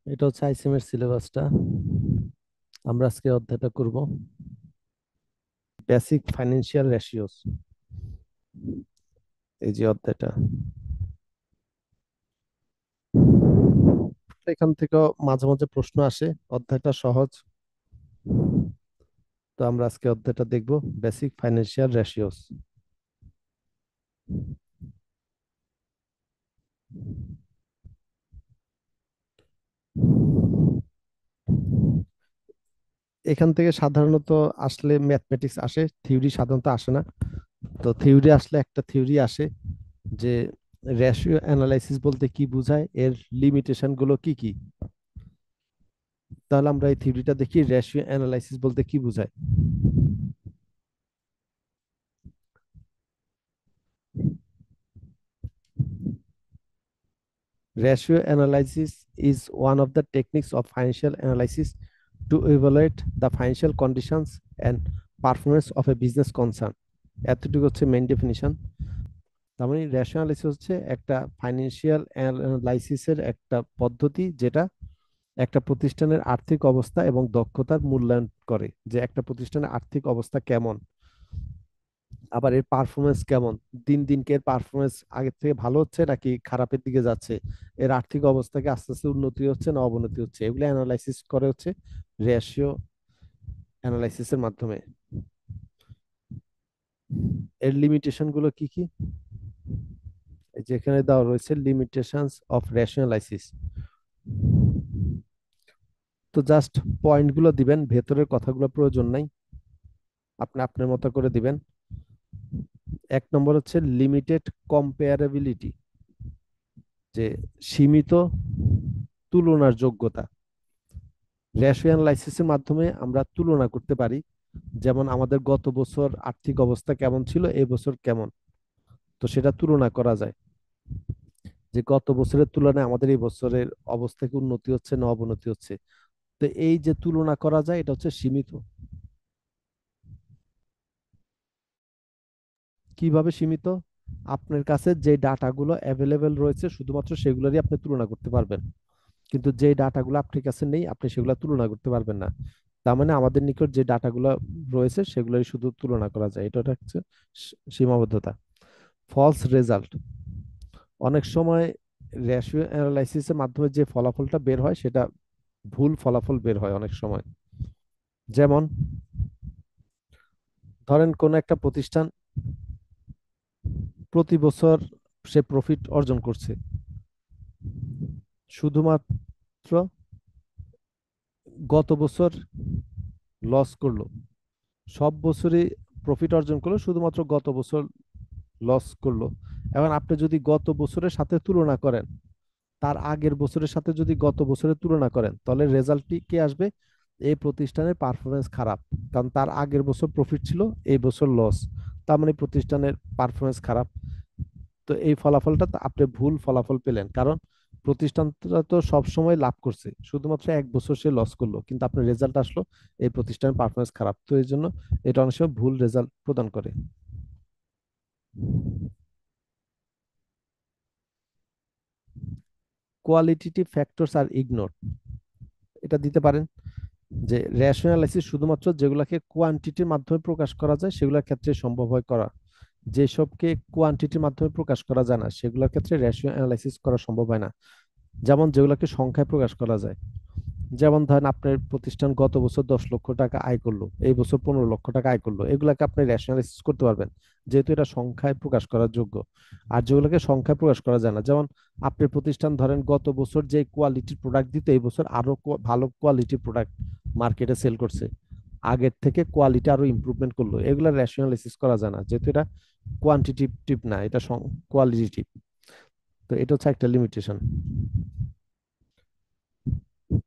এটা হচ্ছে আইসিএম এর সিলেবাসটা। আমরা আজকে অধ্যায়টা করব বেসিক ফাইন্যান্সিয়াল রেশিওস। এই যে অধ্যায়টা, এখান থেকে মাঝে মাঝে প্রশ্ন আসে। অধ্যায়টা সহজ। তো আমরা আজকে অধ্যায়টা দেখব, বেসিক ফাইন্যান্সিয়াল রেশিওস। এখান থেকে সাধারণত আসলে ম্যাথমেটিক্স আসে, থিওরি সাধারণত আসে না। তো থিওরি আসলে একটা থিওরি আসে যে রেশিও অ্যানালাইসিস বলতে কি বোঝায়, এর লিমিটেশন গুলো কি কি। তাহলে আমরা এই থিওরিটা দেখি, রেশিও অ্যানালাইসিস বলতে কি বোঝায়। Ratio analysis is one of the techniques of financial analysis to evaluate the financial conditions and performance of a business concern. এতটুকু হচ্ছে মেইন ডেফিনিশন। তার মানে রেশিও অ্যানালাইসিস হচ্ছে একটা ফাইন্যান্সিয়াল অ্যানালাইসিসের একটা পদ্ধতি, যেটা একটা প্রতিষ্ঠানের আর্থিক অবস্থা এবং দক্ষতার মূল্যায়ন করে, যে একটা প্রতিষ্ঠানের আর্থিক অবস্থা কেমন, আবার এর পারফরমেন্স কেমন, দিন দিন কে এর পারফরমেন্স আগের থেকে ভালো হচ্ছে নাকি খারাপের দিকে যাচ্ছে, এর আর্থিক অবস্থাকে আস্তে আস্তে উন্নতি হচ্ছে না অবনতি হচ্ছে, এগুলো অ্যানালাইসিস করে হচ্ছে রেশিও অ্যানালাইসিসের মাধ্যমে। এর লিমিটেশন গুলো কি কি, এই যেখানে দেওয়া রয়েছে লিমিটেশনস অফ রেশনালাইসিস। তো জাস্ট পয়েন্ট গুলো দিবেন, ভেতরের কথাগুলো প্রয়োজন নাই, আপনি আপনার মতো করে দিবেন। এক নম্বর হচ্ছে লিমিটেড কম্পেয়ারেবিলিটি, যে সীমিত তুলনার যোগ্যতা। রেশিও অ্যানালাইসিসের মাধ্যমে আমরা তুলনা করতে পারি, যেমন আমাদের গত বছর আর্থিক অবস্থা কেমন ছিল, এই বছর কেমন। তো সেটা তুলনা করা যায় যে গত বছরের তুলনায় আমাদের এই বছরের অবস্থা কি উন্নতি হচ্ছে না অবনতি হচ্ছে। তো এই যে তুলনা করা যায়, এটা হচ্ছে সীমিত। কিভাবে সীমিত? আপনার কাছে যে ডাটাগুলো অ্যাভেলেবেল রয়েছে শুধুমাত্র সেগুলোরই আপনি তুলনা করতে পারবেন, কিন্তু যে ডাটাগুলো আপনার কাছে নেই আপনি সেগুলো তুলনা করতে পারবেন না। তার মানে আমাদের নিকট যে ডাটাগুলো রয়েছে সেগুলোই শুধু তুলনা করা যায়, এটা হচ্ছে সীমাবদ্ধতা। ফলস রেজাল্ট, অনেক সময় রেশিও অ্যানালাইসিসের মাধ্যমে যে ফলাফলটা বের হয় সেটা ভুল ফলাফল বের হয় অনেক সময়। যেমন ধরেন কোন একটা প্রতিষ্ঠান প্রতি বছর সে প্রফিট অর্জন করছে, শুধুমাত্র গত বছর লস করলো, সব বছরই প্রফিট অর্জন করলো, শুধুমাত্র গত বছর লস করলো। এখন আপনি যদি গত বছরের সাথে তুলনা করেন, তার আগের বছরের সাথে যদি গত বছরের তুলনা করেন, তাহলে রেজাল্টটি কি আসবে? এই প্রতিষ্ঠানের পারফরমেন্স খারাপ, কারণ তার আগের বছর প্রফিট ছিল, এই বছর লস। তার মানে প্রতিষ্ঠানের পারফরমেন্স খারাপ। তো এই ফলাফলটা তো আপনি ভুল ফলাফল পেলেন, কারণ প্রতিষ্ঠানটা তো সব সময় লাভ করছে, শুধুমাত্র এক বছর সে লস করলো, কিন্তু আপনার রেজাল্ট আসলো এই প্রতিষ্ঠানের পারফরমেন্স খারাপ। তো এই জন্য এটা অনেক সময় ভুল রেজাল্ট প্রদান করে। কোয়ালিটেটিভ ফ্যাক্টরস আর ইগনোর, এটা দিতে পারেন যে রেশনালাইসিস শুধুমাত্র যেগুলোকে কোয়ান্টিটির মাধ্যমে প্রকাশ করা যায় সেগুলোর ক্ষেত্রে সম্ভব হয় করা, যেসবকে কোয়ান্টিটির মাধ্যমে প্রকাশ করা যায় না সেগুলোর ক্ষেত্রে রেশিও অ্যানালাইসিস করা সম্ভব হয় না। যেমন যেগুলোকে সংখ্যায় প্রকাশ করা যায়, যেমন ধরেন আপনার প্রতিষ্ঠান গত বছর 10 লক্ষ টাকা আয় করলো, এই বছর 15 লক্ষ টাকা আয় করলো, এগুলাকে আপনি রেশনালাইসিস করতে পারবেন, যেহেতু এটা সংখ্যায় প্রকাশ করার যোগ্য। আর যেগুলোকে সংখ্যায় প্রকাশ করা যায় না, যেমন আপনার প্রতিষ্ঠান ধরেন গত বছর যে কোয়ালিটির প্রোডাক্ট দিত, এই বছর আরো ভালো কোয়ালিটির প্রোডাক্ট মার্কেটে সেল করছে, আগের থেকে কোয়ালিটি আরো ইমপ্রুভমেন্ট করলো, এগুলা রেশনালাইসিস করা যায় না, যেহেতু এটা কোয়ান্টিটিভ না, এটা কোয়ালিটিভ। তো এটা হচ্ছে একটা লিমিটেশন।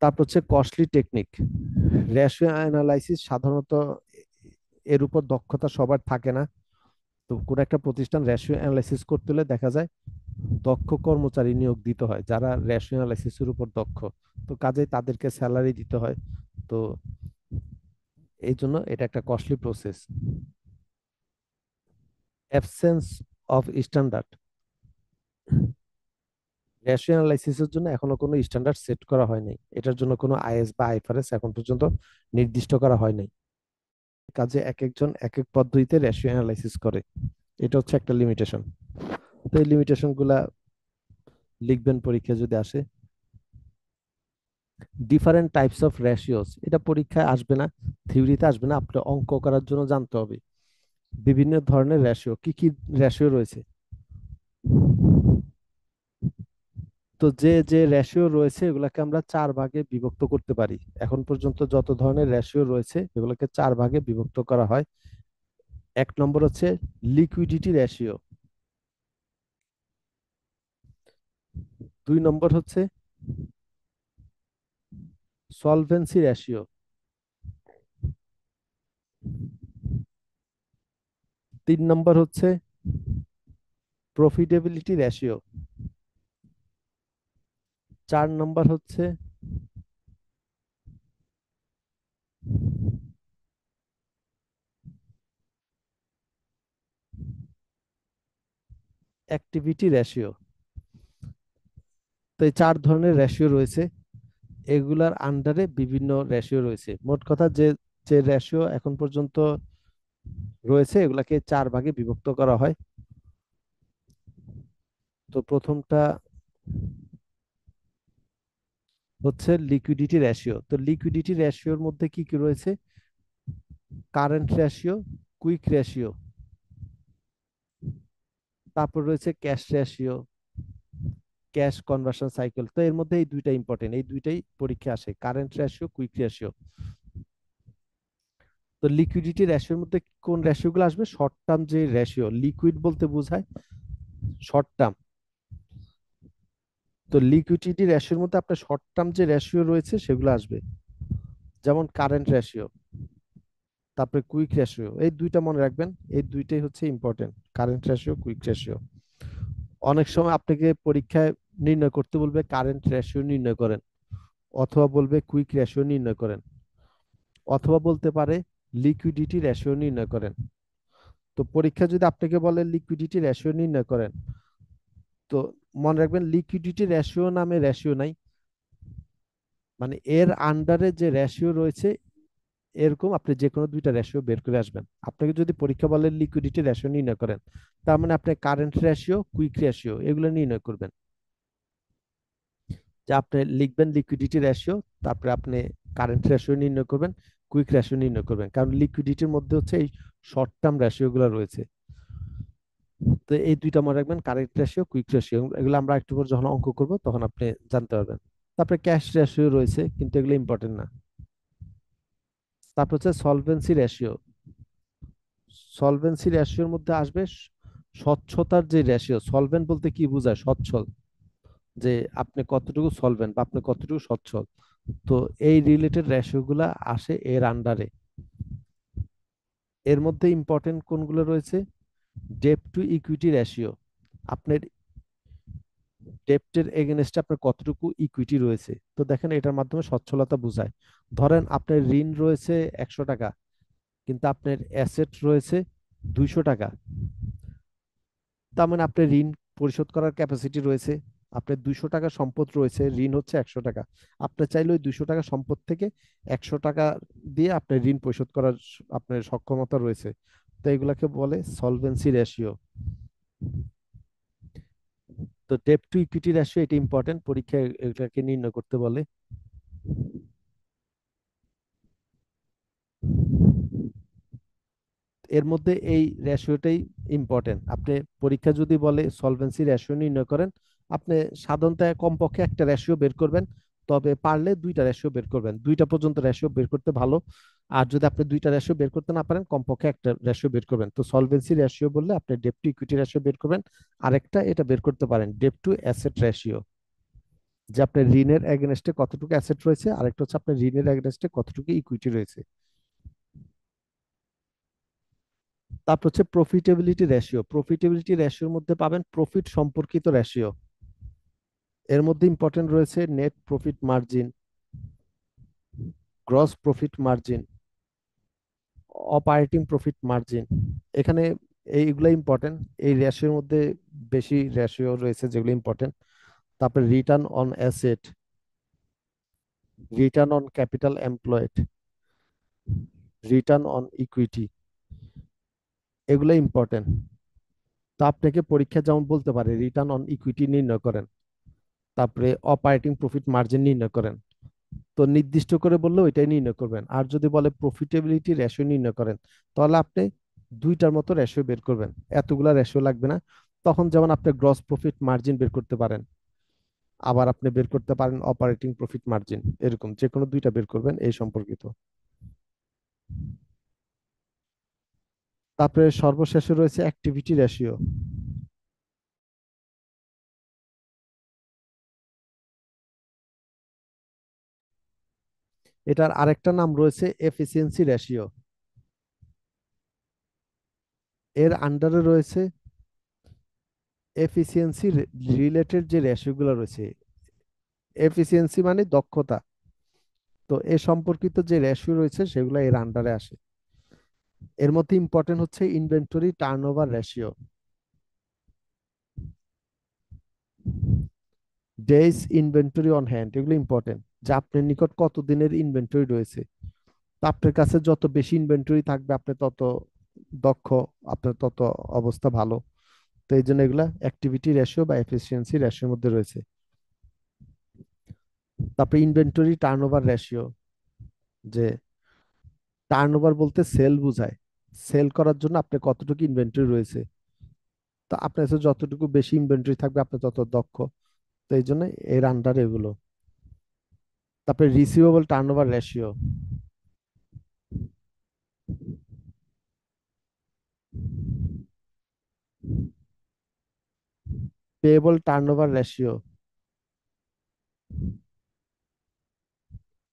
তারপর হচ্ছে কস্টলি টেকনিক। রেশিও অ্যানালাইসিস সাধারণত এর উপর দক্ষতা সবার থাকে না। তো কোন একটা প্রতিষ্ঠান রেশিও অ্যানালাইসিস করতে হলে দেখা যায় দক্ষ কর্মচারী নিয়োগ দিতে হয়, যারা রেশিও অ্যানালাইসিসের উপর দক্ষ। তো কাজেই তাদেরকে স্যালারি দিতে হয়। তো এই জন্য এটা একটা costly process. Absence of standard, ratio অ্যানালাইসিসের জন্য এখনো কোনো স্ট্যান্ডার্ড সেট করা হয় নাই, এটার জন্য কোনো আইএস বা আইফারএস এখন পর্যন্ত নির্দিষ্ট করা হয় নাই। কাজে এক একজন এক এক পদ্ধতিতে রেশিও অ্যানালাইসিস করে, এটা হচ্ছে একটা লিমিটেশন। তো এই লিমিটেশন গুলা লিখবেন পরীক্ষা যদি আসে। ডিফারেন্ট টাইপস অফ রেশিওস, এটা পরীক্ষায় আসবে না, থিওরিতে আসবে না, আপনার অঙ্ক করার জন্য জানতে হবে বিভিন্ন ধরনের রেশিও, কি কি রেশিও রয়েছে। তো যে যে রেশিও রয়েছে এগুলাকে আমরা চার ভাগে বিভক্ত করতে পারি। এখন পর্যন্ত যত ধরনের রেশিও রয়েছে এগুলোকে চার ভাগে বিভক্ত করা হয়। এক নম্বর হচ্ছে লিকুইডিটি রেশিও, দুই নম্বর হচ্ছে সলভেন্সি রেশিও, তিন নম্বর হচ্ছে প্রফিটেবিলিটি রেশিও, চার নম্বর হচ্ছে অ্যাক্টিভিটি রেশিও। তো এই চার ধরনের রেশিও রয়েছে, এগুলার আন্ডারে বিভিন্ন রেশিও রয়েছে। মোট কথা যে যে রেশিও এখন পর্যন্ত রয়েছে এগুলাকে চার ভাগে বিভক্ত করা হয়। তো প্রথমটা হচ্ছে লিকুইডিটি রেশিও। তো লিকুইডিটি রেশিওর মধ্যে কি কি রয়েছে? কারেন্ট রেশিও, কুইক রেশিও, তারপর রয়েছে cash ratio, cash conversion cycle. তো এর মধ্যে এই দুইটা ইম্পর্টেন্ট, এই দুইটাই পরীক্ষা আসে, কারেন্ট রেশিও, কুইক রেশিও। তো লিকুইডিটি রেশিওর মধ্যে কোন রেশিও গুলো আসবে? শর্ট টার্ম যে রেশিও, লিকুইড বলতে বোঝায় শর্ট টার্ম। তো লিকুইডিটি রেশিওর মধ্যে আপনার শর্ট টার্ম যে রেশিও রয়েছে সেগুলো আসবে, যেমন কারেন্ট রেশিও, তারপরে কুইক রেশিও। এই দুইটা মনে রাখবেন, এই দুইটাই হচ্ছে important, current ratio, quick ratio. অনেক সময় আপনাকে পরীক্ষায় নির্ণয় করতে বলবে কারেন্ট রেশিও নির্ণয় করেন, অথবা বলবে কুইক রেশিও নির্ণয় করেন, অথবা বলতে পারে লিকুইডিটি রেশিও নির্ণয় করেন। তো পরীক্ষা যদি আপনাকে বলে লিকুইডিটি রেশিও নির্ণয় করেন, তো মনে রাখবেন লিকুইডিটি রেশিও নামে রেশিও নাই, মানে এর আন্ডারে যে রেশিও রয়েছে এরকম আপনি যে কোনো দুইটা রেশিও বের করে আসবেন। আপনাকে যদি পরীক্ষা বলে লিকুইডিটি রেশিও নির্ণয় করেন, তার মানে আপনি কারেন্ট রেশিও, কুইক রেশিও এগুলো নির্ণয় করবেন। যে আপনি লিখবেন লিকুইডিটি রেশিও, তারপরে আপনি কারেন্ট রেশিও নির্ণয় করবেন, কুইক রেশিও নির্ণয় করবেন, কারণ লিকুইডিটির মধ্যে হচ্ছে এই শর্ট টার্ম রেশিও গুলো রয়েছে। তো এই দুইটা মনে রাখবেন, কারেন্ট রেশিও, কুইক রেশিও, এগুলো আমরা একটু পর যখন অঙ্ক করব তখন আপনি জানতে পারবেন। তারপরে ক্যাশ রেশিও রয়েছে, কিন্তু এগুলো ইম্পর্টেন্ট না। তারপর হচ্ছে সলভেন্সি রেশিও। সলভেন্সি রেশিওর মধ্যে আসবে স্বচ্ছতার যে রেশিও। সলভেন্ট বলতে কি বোঝায়? সচ্ছল, যে আপনি কতটুকু সলভেন্ট বা আপনি কতটুকু সচ্ছল। তো এই রিলেটেড রেশিও গুলা আসে এর আন্ডারে। এর মধ্যে ইম্পর্টেন্ট কোনগুলো রয়েছে? ডেপ টু ইকুইটি রেশিও, আপনার ডেপ্টের এগেনস্টে আপনার কতটুকু ইকুইটি রয়েছে। তো দেখেন এটার মাধ্যমে সচ্ছলতা বোঝায়। ধরেন আপনার ঋণ রয়েছে 100 টাকা, কিন্তু আপনার অ্যাসেট রয়েছে 200 টাকা, তার মানে আপনার ঋণ পরিশোধ করার ক্যাপাসিটি রয়েছে। আপনার 200 টাকা সম্পদ রয়েছে, ঋণ হচ্ছে 100 টাকা। আপনি চাইলে ওই 200 টাকা সম্পদ থেকে 100 টাকা দিয়ে আপনার ঋণ পরিশোধ করার আপনার সক্ষমতা রয়েছে। তো এগুলাকে বলে সলভেন্সি রেশিও। তো ডেপ টু ইকুইটি রেশিও, এটা ইম্পর্টেন্ট, পরীক্ষায় এটাকে নির্ণয় করতে বলে। এর মধ্যে এই রেশিওটাই ইম্পর্টেন্ট। আপনি পরীক্ষা যদি বলে সলভেন্সি রেশিও নির্ণয় করেন, আপনি সাধারণত কমপক্ষে একটা রেশিও বের করবেন, তবে পারলে দুইটা রেশিও বের করবেন, দুইটা পর্যন্ত রেশিও বের করতে ভালো। আর যদি আপনি দুইটা রেশিও বের করতে না পারেন, কমপক্ষে একটা রেশিও বের করবেন। তো সলভেন্সি রেশিও বললে আপনি ডেপ টু ইকুইটি রেশিও বের করবেন। আরেকটা এটা বের করতে পারেন, ডেপ টু অ্যাসেট রেশিও, যে আপনার ঋণের এগেনস্টে কতটুকু অ্যাসেট রয়েছে, আরেকটা হচ্ছে আপনার ঋণের এগেনস্টে কতটুকু ইকুইটি রয়েছে। তারপর হচ্ছে প্রফিটেবিলিটি রেশিও। প্রফিটেবিলিটি রেশিওর মধ্যে পাবেন প্রফিট সম্পর্কিত রেশিও। এর মধ্যে ইম্পর্টেন্ট রয়েছে net profit margin, gross profit margin, operating profit margin. এখানে এইগুলো ইম্পর্টেন্ট, এই রেশিওর মধ্যে বেশি রেশিও রয়েছে যেগুলো ইম্পর্টেন্ট। তারপরে return on asset, return on capital employed, return on equity, এগুলো ইম্পর্টেন্ট। তো আপনাকে পরীক্ষা যেমন বলতে পারে রিটার্ন অন ইকুইটি নির্ণয় করেন, তারপরে অপারেটিং প্রফিট মার্জিন নির্ণয় করেন। তো নির্দিষ্ট করে বললে ওইটাই নির্ণয় করবেন। আর যদি বলে প্রফিটেবিলিটি রেশিও নির্ণয় করেন, তাহলে আপনি দুইটার মতো রেশিও বের করবেন, এতগুলা রেশিও লাগবে না। তখন যেমন আপনি গ্রস প্রফিট মার্জিন বের করতে পারেন, আবার আপনি বের করতে পারেন অপারেটিং প্রফিট মার্জিন, এরকম যে কোনো দুইটা বের করবেন এই সম্পর্কিত। তারপরে সর্বশেষে রয়েছে অ্যাক্টিভিটি রেশিও। এটার আরেকটা নাম রয়েছে এফিসিয়েন্সি রেশিও। এর আন্ডারে রয়েছে এফিসিয়েন্সি রিলেটেড যে রেশিওগুলো রয়েছে। এফিসিয়েন্সি মানে দক্ষতা। তো এ সম্পর্কিত যে রেশিও রয়েছে সেগুলো এর আন্ডারে আসে। এর মধ্যে ইম্পর্টেন্ট হচ্ছে inventory turnover ratio, days inventory on hand, এগুলো ইম্পর্টেন্ট। যে আপনার নিকট কত দিনের ইনভেন্টরি রয়েছে। তো আপনার কাছে যত বেশি ইনভেন্টরি থাকবে আপনি তত দক্ষ, আপনার তত অবস্থা ভালো। তো এই জন্য এগুলা অ্যাক্টিভিটি রেশিও বা এফিসিয়েন্সি রেশিওর মধ্যে রয়েছে। তারপরে ইনভেন্টরি টার্নওভার রেশিও, যে টার্নওভার বলতে সেল বোঝায়। সেল করার জন্য আপনার কতটুকু ইনভেন্টরি রয়েছে। তো আপনার কাছে যতটুকু বেশি ইনভেন্টরি থাকবে আপনি তত দক্ষ। তো এই জন্য এর আন্ডার এগুলো। তারপরে receivable turnover ratio, payable turnover ratio,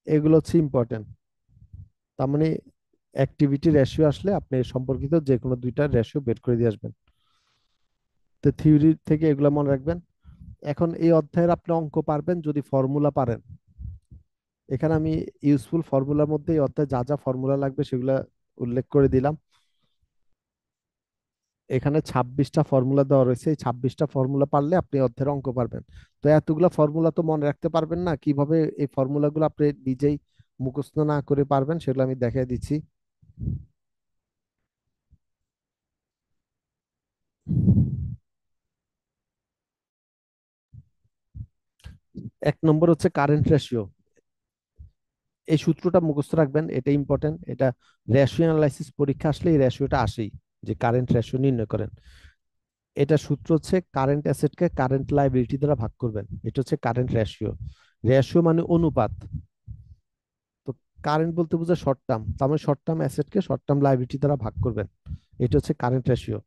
এগুলো হচ্ছে ইম্পর্টেন্ট। তার মানে অ্যাক্টিভিটি রেশিও আসলে আপনি এ সম্পর্কিত যে কোনো দুইটা রেশিও বের করে দিয়ে আসবেন। তো থিওরি থেকে এগুলো মনে রাখবেন। এখন এই অধ্যায়ের আপনি অঙ্ক পারবেন যদি ফর্মুলা পারেন। এখানে আমি ইউজফুল ফর্মুলার মধ্যে এই অধ্যায়ে যা যা ফর্মুলা লাগবে সেগুলা উল্লেখ করে দিলাম। এখানে 26টা ফর্মুলা দেওয়া রয়েছে, এই 26টা ফর্মুলা পারলে আপনি এই অধ্যায়ের অঙ্ক পারবেন। তো এতগুলা ফর্মুলা তো মনে রাখতে পারবেন না, কিভাবে এই ফর্মুলাগুলো আপনি নিজেই মুখস্থ না করে পারবেন সেগুলো আমি দেখিয়ে দিচ্ছি। এক নম্বর হচ্ছে কারেন্ট রেশিও। এই সূত্রটা মুখস্থ রাখবেন, এটা ইম্পর্টেন্ট। এটা রেশিও অ্যানালাইসিস পরীক্ষা আসলে এই রেশিওটা আসেই, যে কারেন্ট রেশিও নির্ণয় করেন। এটা সূত্র হচ্ছে কারেন্ট অ্যাসেটকে কারেন্ট লাইবিলিটি দ্বারা ভাগ করবেন, এটা হচ্ছে কারেন্ট রেশিও। রেশিও মানে অনুপাত। তো কারেন্ট বলতে বোঝায় শর্ট টার্ম, তার মানে শর্ট টার্ম অ্যাসেটকে শর্ট টার্ম লাইবিলিটি দ্বারা ভাগ করবেন, এটা হচ্ছে কারেন্ট রেশিও।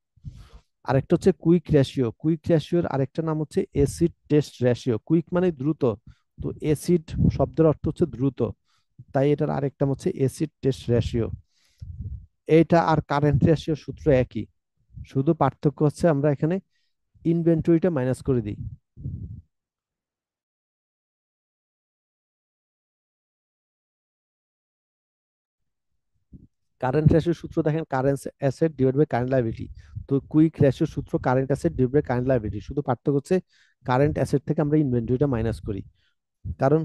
আরেকটা হচ্ছে কুইক রেশিও। কুইক রেশিওর আরেকটা নাম হচ্ছে এসিড টেস্ট রেশিও। কুইক মানে দ্রুত, তো এসিড শব্দের অর্থ হচ্ছে দ্রুত, তাই এটার আরেকটা নাম হচ্ছে এসিড টেস্ট রেশিও। এইটা আর কারেন্ট রেশিও সূত্র একই, শুধু পার্থক্য হচ্ছে আমরা এখানে ইনভেন্টরিটা মাইনাস করে দিই। কারেন্ট রেশিওর সূত্র দেখেন current asset divide by current liability. তো কুইক রেশিওর সূত্র current asset divide by current liability, শুধু পার্থক্য হচ্ছে কারেন্ট অ্যাসেট থেকে আমরা ইনভেন্টরিটা মাইনাস করি। কারণ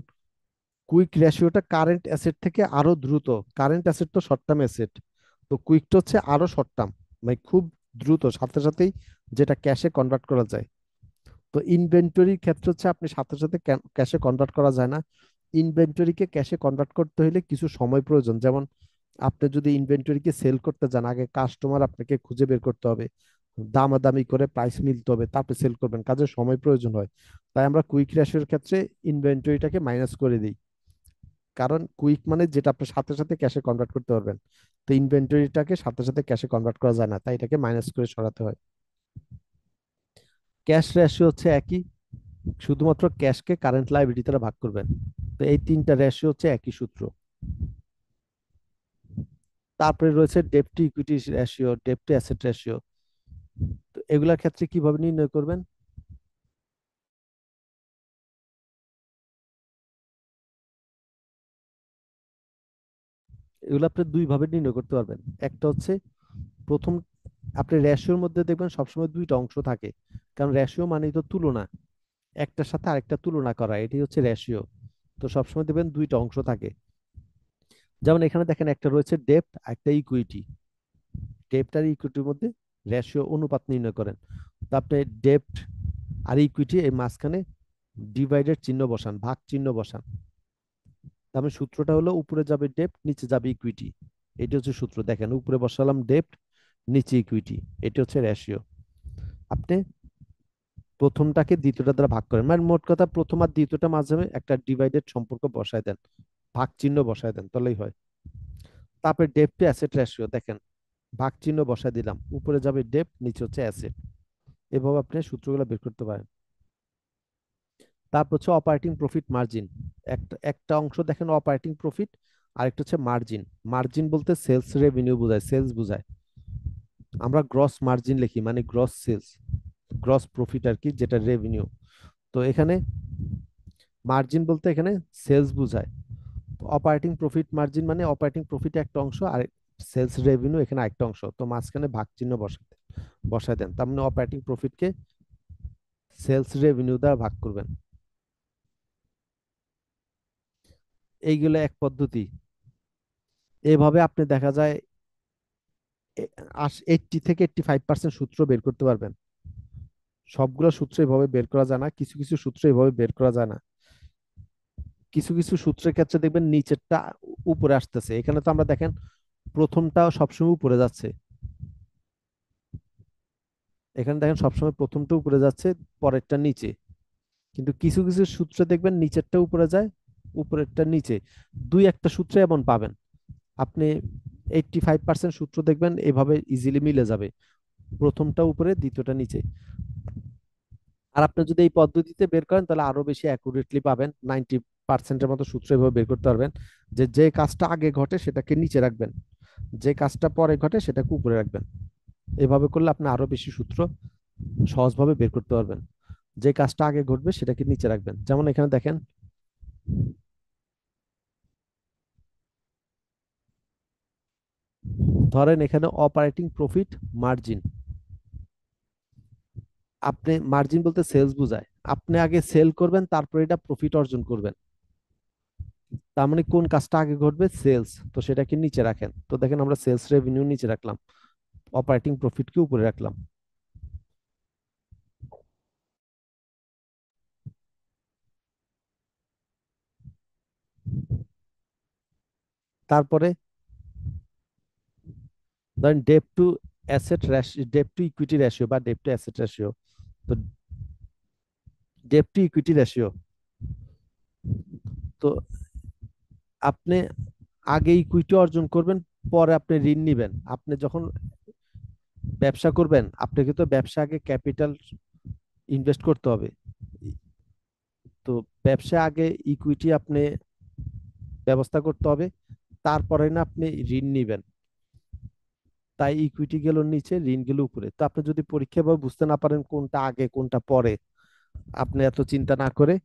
কুইক রেশিওটা কারেন্ট অ্যাসেট থেকে আরো দ্রুত। কারেন্ট অ্যাসেট তো শর্ট টার্ম অ্যাসেট, তো কুইকটা হচ্ছে আরো শর্ট টার্ম, মানে খুব দ্রুত, সাথে সাথেই যেটা ক্যাশে কনভার্ট করা যায়। তো ইনভেন্টরির ক্ষেত্রে হচ্ছে আপনি সাথে সাথে ক্যাশে কনভার্ট করা যায় না। ইনভেন্টরিকে ক্যাশে কনভার্ট করতে হলে কিছু সময় প্রয়োজন। যেমন আপনি যদি ইনভেন্টরিকে সেল করতে যান, আগে কাস্টমার আপনাকে খুঁজে বের করতে হবে, দামাদামি করে প্রাইস মিলতে হবে, তারপরে সেল করবেন, কাজে সময় প্রয়োজন হয়। তাই আমরা কুইক রেশিওর ক্ষেত্রে ইনভেন্টরিটাকে মাইনাস করে দিই। কারণ কুইক মানে যেটা আপনি সাথে সাথে ক্যাশে কনভার্ট করতে পারবেন, তো ইনভেন্টরিটাকে সাথে সাথে ক্যাশে কনভার্ট করা যায় না, তাই এটাকে মাইনাস করে সরাতে হয়। ক্যাশ রেশিও হচ্ছে একই, শুধুমাত্র ক্যাশকে কারেন্ট লাইবিলিটি দ্বারা ভাগ করবেন। তো এই তিনটা রেশিও হচ্ছে একই সূত্র। তারপরে রয়েছে ডেপ্ট to equity ratio, ডেপ্ট to asset ratio. তো এগুলার ক্ষেত্রে কিভাবে নির্ণয় করবেন? এগুলো আপনি দুই ভাবে নির্ণয় করতে পারবেন। একটা হচ্ছে প্রথম, আপনি রেশিওর মধ্যে দেখবেন সবসময় দুইটা অংশ থাকে, কারণ রেশিও মানেই তো তুলনা। একটার সাথে আরেকটা তুলনা করা, এটি হচ্ছে রেশিও। তো সবসময় দেখবেন দুইটা অংশ থাকে। যেমন এখানে দেখেন একটা রয়েছে ডেপ্ট, একটা ইকুইটি। ডেপ্ট আর ইকুইটির মধ্যে রেশিও অনুপাত নির্ণয় করেন। তো আপনি ডেপ্ট আর ইকুইটি এই মাঝখানে ডিভাইডেড চিহ্ন বসান, ভাগ চিহ্ন বসান। তার মানে সূত্রটা হলো উপরে যাবে ডেপ্ট, নিচে যাবে ইকুইটি। এটি হচ্ছে সূত্র। দেখেন উপরে বসালাম ডেপ্ট, নিচে ইকুইটি, এটি হচ্ছে রেশিও। আপনি প্রথমটাকে দ্বিতীয়টা দ্বারা ভাগ করেন, মানে মোট কথা প্রথম আর দ্বিতীয়টা মাঝে একটা ডিভাইডেড সম্পর্ক বসায় দেন, ভাগ চিহ্ন বসায় দেন, তাহলেই হয়। তারপরে ডেপ্ট টু অ্যাসেট রেশিও, দেখেন ভাগ চিহ্ন বসায় দিলাম, উপরে যাবে ডেপ্ট, নিচে হচ্ছে অ্যাসেট। এভাবে আপনি সূত্রগুলো বের করতে পারেন। তারপর হচ্ছে অপারেটিং প্রফিট মার্জিন। একটা একটা অংশ দেখেন অপারেটিং প্রফিট, আরেকটা হচ্ছে মার্জিন। মার্জিন বলতে সেলস রেভিনিউ বোঝায়, সেলস বোঝায়। আমরা গ্রস মার্জিন লিখি, মানে গ্রস সেলস, গ্রস প্রফিট আর কি, যেটা রেভিনিউ। তো এখানে মার্জিন বলতে এখানে সেলস বোঝায়। অপারেটিং প্রফিট মার্জিন মানে অপারেটিং প্রফিট একটা অংশ, আর সেলস রেভিনিউ এখানে একটা অংশ। তো মাঝখানে ভাগ চিহ্ন বসায় দেন, তার মানে অপারেটিং প্রফিটকে সেলস রেভিনিউ দ্বারা ভাগ করবেন। এইগুলো এক পদ্ধতি। এভাবে আপনি দেখা যায় 80 থেকে 85% সূত্র বের করতে পারবেন। সবগুলো সূত্র এভাবে বের করা যায় না, কিছু কিছু সূত্র এভাবে বের করা যায় না। কিছু কিছু সূত্রের ক্ষেত্রে দেখবেন নিচেরটা উপরে আসতেছে। এখানে তো আমরা দেখেন প্রথমটা সবসময় উপরে যাচ্ছে, এখানে দেখেন সবসময় প্রথমটা উপরে যাচ্ছে, পরেরটা নিচে। কিন্তু কিছু কিছু সূত্রে দেখবেন নিচেরটা উপরে যায়, উপরেরটা নিচে। দুই একটা সূত্রে এমন পাবেন আপনি। 85% সূত্র দেখবেন এভাবে ইজিলি মিলে যাবে, প্রথমটা উপরে দ্বিতীয়টা নিচে। আর আপনি যদি এই পদ্ধতিতে বের করেন তাহলে আরো বেশি অ্যাকুরেটলি পাবেন, 90%-এর মতো সূত্র এভাবে বের করতে পারবেন। যে যে কাজটা আগে ঘটে সেটাকে নিচে রাখবেন, যে কাজটা পরে ঘটে সেটাকে উপরে রাখবেন। এভাবে করলে আপনি আরো বেশি সূত্র সহজভাবে বের করতে পারবেন। যে কাজটা আগে ঘটবে সেটাকে নিচে রাখবেন। যেমন এখানে দেখেন, ধরেন এখানে অপারেটিং প্রফিট মার্জিন। আপনি মার্জিন বলতে সেলস বোঝায়, আপনি আগে সেল করবেন তারপর এটা প্রফিট অর্জন করবেন। তার মানে কোন কাজটা আগে ঘটবে, সেলস, তো সেটাকে নিচে রাখেন। তো দেখেন আমরা সেলস রেভিনিউ নিচে রাখলাম, অপারেটিং প্রফিটকে উপরে রাখলাম। তারপরে ধরেন debt to asset ratio, debt to equity ratio বা ডেপ টু অ্যাসেট রেশিও। তো ডেপ টু ইকুইটি রেশিও, তো আপনি আগে ইকুইটি অর্জন করবেন, পরে আপনি ঋণ নিবেন। আপনি যখন ব্যবসা করবেন আপনাকে তো ব্যবসা আগে ক্যাপিটাল ইনভেস্ট করতে হবে। তো ব্যবসা আগে ইকুইটি আপনি ব্যবস্থা করতে হবে, তারপরে না আপনি ঋণ নিবেন। তাই ইকুইটি গেল নিচে, ঋণ গেল উপরে। তো আপনি যদি পরীক্ষা ভাবে বুঝতে না পারেন কোনটা আগে কোনটা পরে, আপনি এত চিন্তা না করে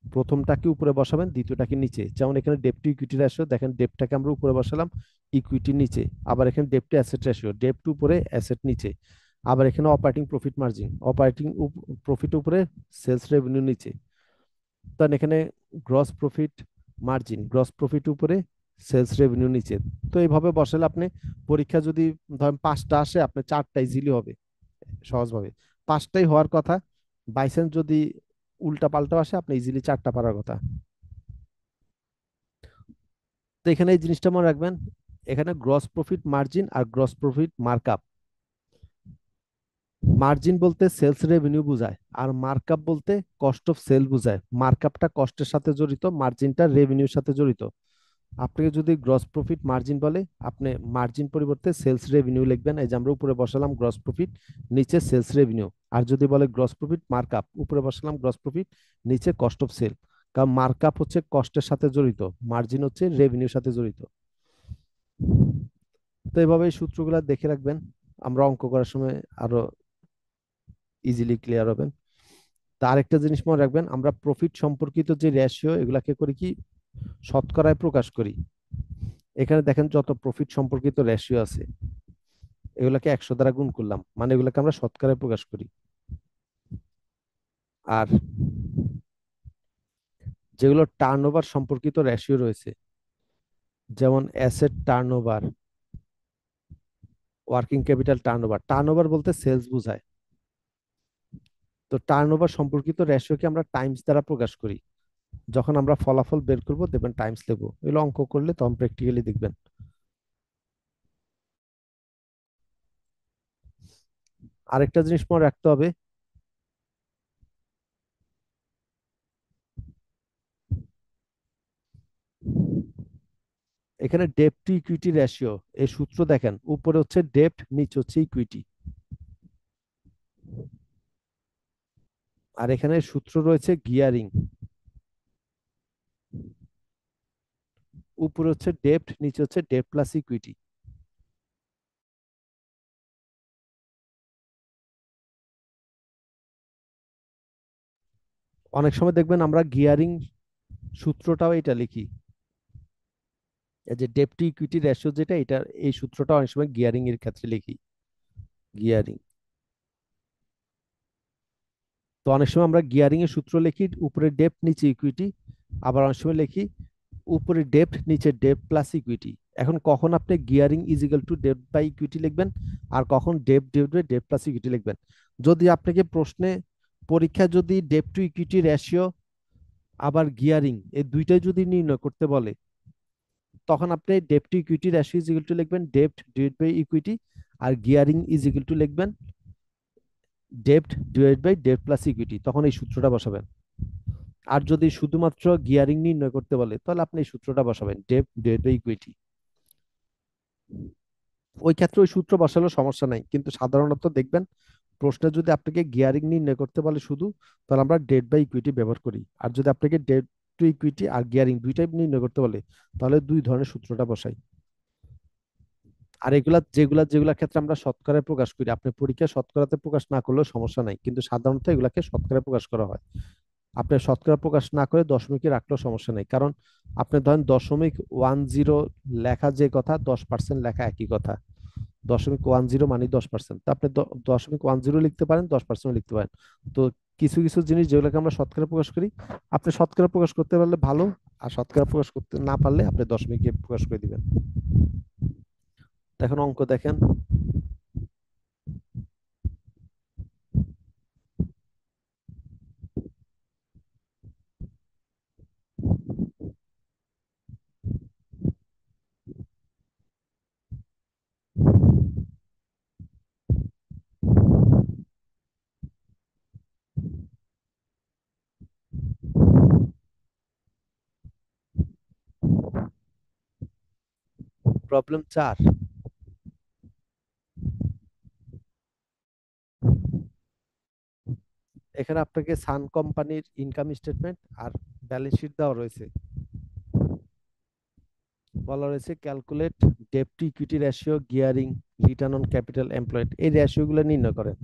প্রথমটাকে উপরে বসাবেন, দ্বিতীয়টাকে নিচে। যেমন এখানে ডেপ্ট টু ইকুইটি রেশিও, দেখেন ডেপ্টটাকে আমরা উপরে বসালাম, ইকুইটি নিচে। আবার এখানে ডেপ্ট টু অ্যাসেট রেশিও, ডেপ্ট উপরে অ্যাসেট নিচে। আবার এখানে operating profit margin, operating profit উপরে, সেলস রেভিনিউ নিচে। তখন এখানে gross profit margin, gross profit উপরে, সেলস রেভিনিউ নিচে। তো এইভাবে বসালে আপনি পরীক্ষা যদি ধরেন 5টা আসে, আপনার 4টা ইজিলি হবে সহজভাবে। 5টাই হওয়ার কথা, বাইচান্স যদি উল্টা পাল্টা আসে আপনি ইজিলি 4টা পারার কথা। তো এখানে এই জিনিসটা মনে রাখবেন, এখানে গ্রস প্রফিট মার্জিন আর গ্রস প্রফিট মার্কআপ। মার্জিন বলতে সেলস রেভিনিউ বোঝায়, আর মার্কআপ বলতে কস্ট অফ সেল বোঝায়। মার্কআপটা কস্টের সাথে জড়িত, মার্জিনটা রেভিনিউর সাথে জড়িত। আপনাকে যদি গ্রস প্রফিট মার্জিন বলে, আপনি মার্জিন পরিবর্তে সেলস রেভিনিউ লিখবেন। এই যে আমরা উপরে বসালাম গ্রস প্রফিট, নিচে সেলস রেভিনিউ। আর যদি বলে গ্রস প্রফিট মার্কআপ, উপরে বসালাম গ্রস প্রফিট, নিচে কস্ট অফ সেল। কারণ মার্কআপ হচ্ছে কস্টের সাথে জড়িত, মার্জিন হচ্ছে রেভিনিউর সাথে জড়িত। তো এইভাবে এই সূত্রগুলো দেখে রাখবেন, আমরা অঙ্ক করার সময় আরো ইজিলি ক্লিয়ার হবেন। তার একটা জিনিস মনে রাখবেন, আমরা প্রফিট সম্পর্কিত যে রেশিও এগুলাকে করি কি, শতকরায় প্রকাশ করি। এখানে দেখেন যত প্রফিট সম্পর্কিত রেশিও আছে এগুলাকে 100 দ্বারা গুণ করলাম, মানে এগুলাকে আমরা শতকরায় প্রকাশ করি। আর যেগুলো টার্নওভার সম্পর্কিত রেশিও রয়েছে, যেমন asset turnover, working capital turnover. Turnover বলতে সেলস বোঝায়। তো টার্নওভার সম্পর্কিত রেশিওকে আমরা টাইমস দ্বারা প্রকাশ করি। যখন আমরা ফলাফল বের করব দেখবেন টাইমস লিখবো, এগুলো অঙ্ক করলে তখন প্র্যাকটিক্যালি দেখবেন। আরেকটা জিনিস মনে রাখতে হবে, এখানে ডেপ্ট টু ইকুইটি রেশিও, এই সূত্র দেখেন, উপরে হচ্ছে ডেপ্ট, নিচে হচ্ছে ইকুইটি। আর এখানে সূত্র রয়েছে গিয়ারিং, উপরে হচ্ছে ডেপ্ট, নিচে হচ্ছে ডেপ্ট প্লাস ইকুইটি। অনেক সময় দেখবেন আমরা গিয়ারিং সূত্রটাও এটা লিখি, এই যে ডেপ্ট টু ইকুইটি রেশিও যেটা, এটা এই সূত্রটা অনেক সময় গিয়ারিং এর ক্ষেত্রে লিখি, গিয়ারিং। তো অনেক সময় আমরা গিয়ারিং এর সূত্র লিখি উপরে ডেপ্ট নিচে ইকুইটি, আবার অনেক সময় লিখি উপরে ডেপ্ট নিচে ডেপ্ট প্লাস ইকুইটি। এখন কখন আপনি gearing is equal two ডেপ্ট by equity লিখবেন, আর কখন ডেপ্ট ডিভাইড বাই ডেপ্ট প্লাস ইকুইটি লিখবেন? যদি আপনাকে প্রশ্নে, পরীক্ষা যদি ডেপ্ট টু ইকুইটি রেশিও আবার গিয়ারিং এই দুইটাই যদি নির্ণয় করতে বলে, তখন আপনি ডেপ্ট to equity ratio is equal two লিখবেন ডেপ্ট ডিভাইড বাই ইকুইটি, আর গিয়ারিং ইজিক্যাল টু লিখবেন ডেপ্ট ডিভাইড বাই ডেপ্ট প্লাস ইকুইটি, তখন এই সূত্রটা বসাবেন। আর যদি শুধুমাত্র গিয়ারিং নির্ণয় করতে বলে, তাহলে আপনি এই সূত্রটা বসাবেন ডেপ্ট ডিভাইড বাই ইকুইটি। ওই ক্ষেত্রে ওই সূত্র বসালেও সমস্যা নাই, কিন্তু সাধারণত দেখবেন প্রশ্নে যদি আপনাকে গিয়ারিং নির্ণয় করতে বলে শুধু, তাহলে আমরা ডেট বাই ইকুইটি ব্যবহার করি। আর যদি আপনাকে ডেট টু ইকুইটি আর গিয়ারিং দুইটাই নির্ণয় করতে বলে, তাহলে দুই ধরনের সূত্রটা বসাই। আর এগুলা যেগুলা যেগুলা ক্ষেত্রে আমরা শতকরায় প্রকাশ করি, আপনি পরীক্ষা শতকরাতে প্রকাশ না করলেও সমস্যা নাই, কিন্তু সাধারণত এগুলাকে শতকরায় প্রকাশ করা হয়। আপনি শতকরা প্রকাশ না করে দশমিকে রাখলেও সমস্যা নেই, কারণ আপনি ধরেন 0.10 লেখা যে কথা, 10% লেখা একই কথা। 0.10 মানে 10%, তা আপনি 0.10 লিখতে পারেন, 10% লিখতে পারেন। তো কিছু কিছু জিনিস যেগুলোকে আমরা শতকরা প্রকাশ করি, আপনি শতকরা প্রকাশ করতে পারলে ভালো, আর শতকরা প্রকাশ করতে না পারলে আপনি দশমিকে প্রকাশ করে দিবেন। তো এখন অঙ্ক দেখেন, প্রবলেম 4। এখানে আপনাকে সান কোম্পানির ইনকাম স্টেটমেন্ট আর ব্যালেন্স শিট দেওয়া রয়েছে। বলা রয়েছে calculate debt to equity ratio, gearing, return on capital employed, এই রেশিও গুলো নির্ণয় করেন।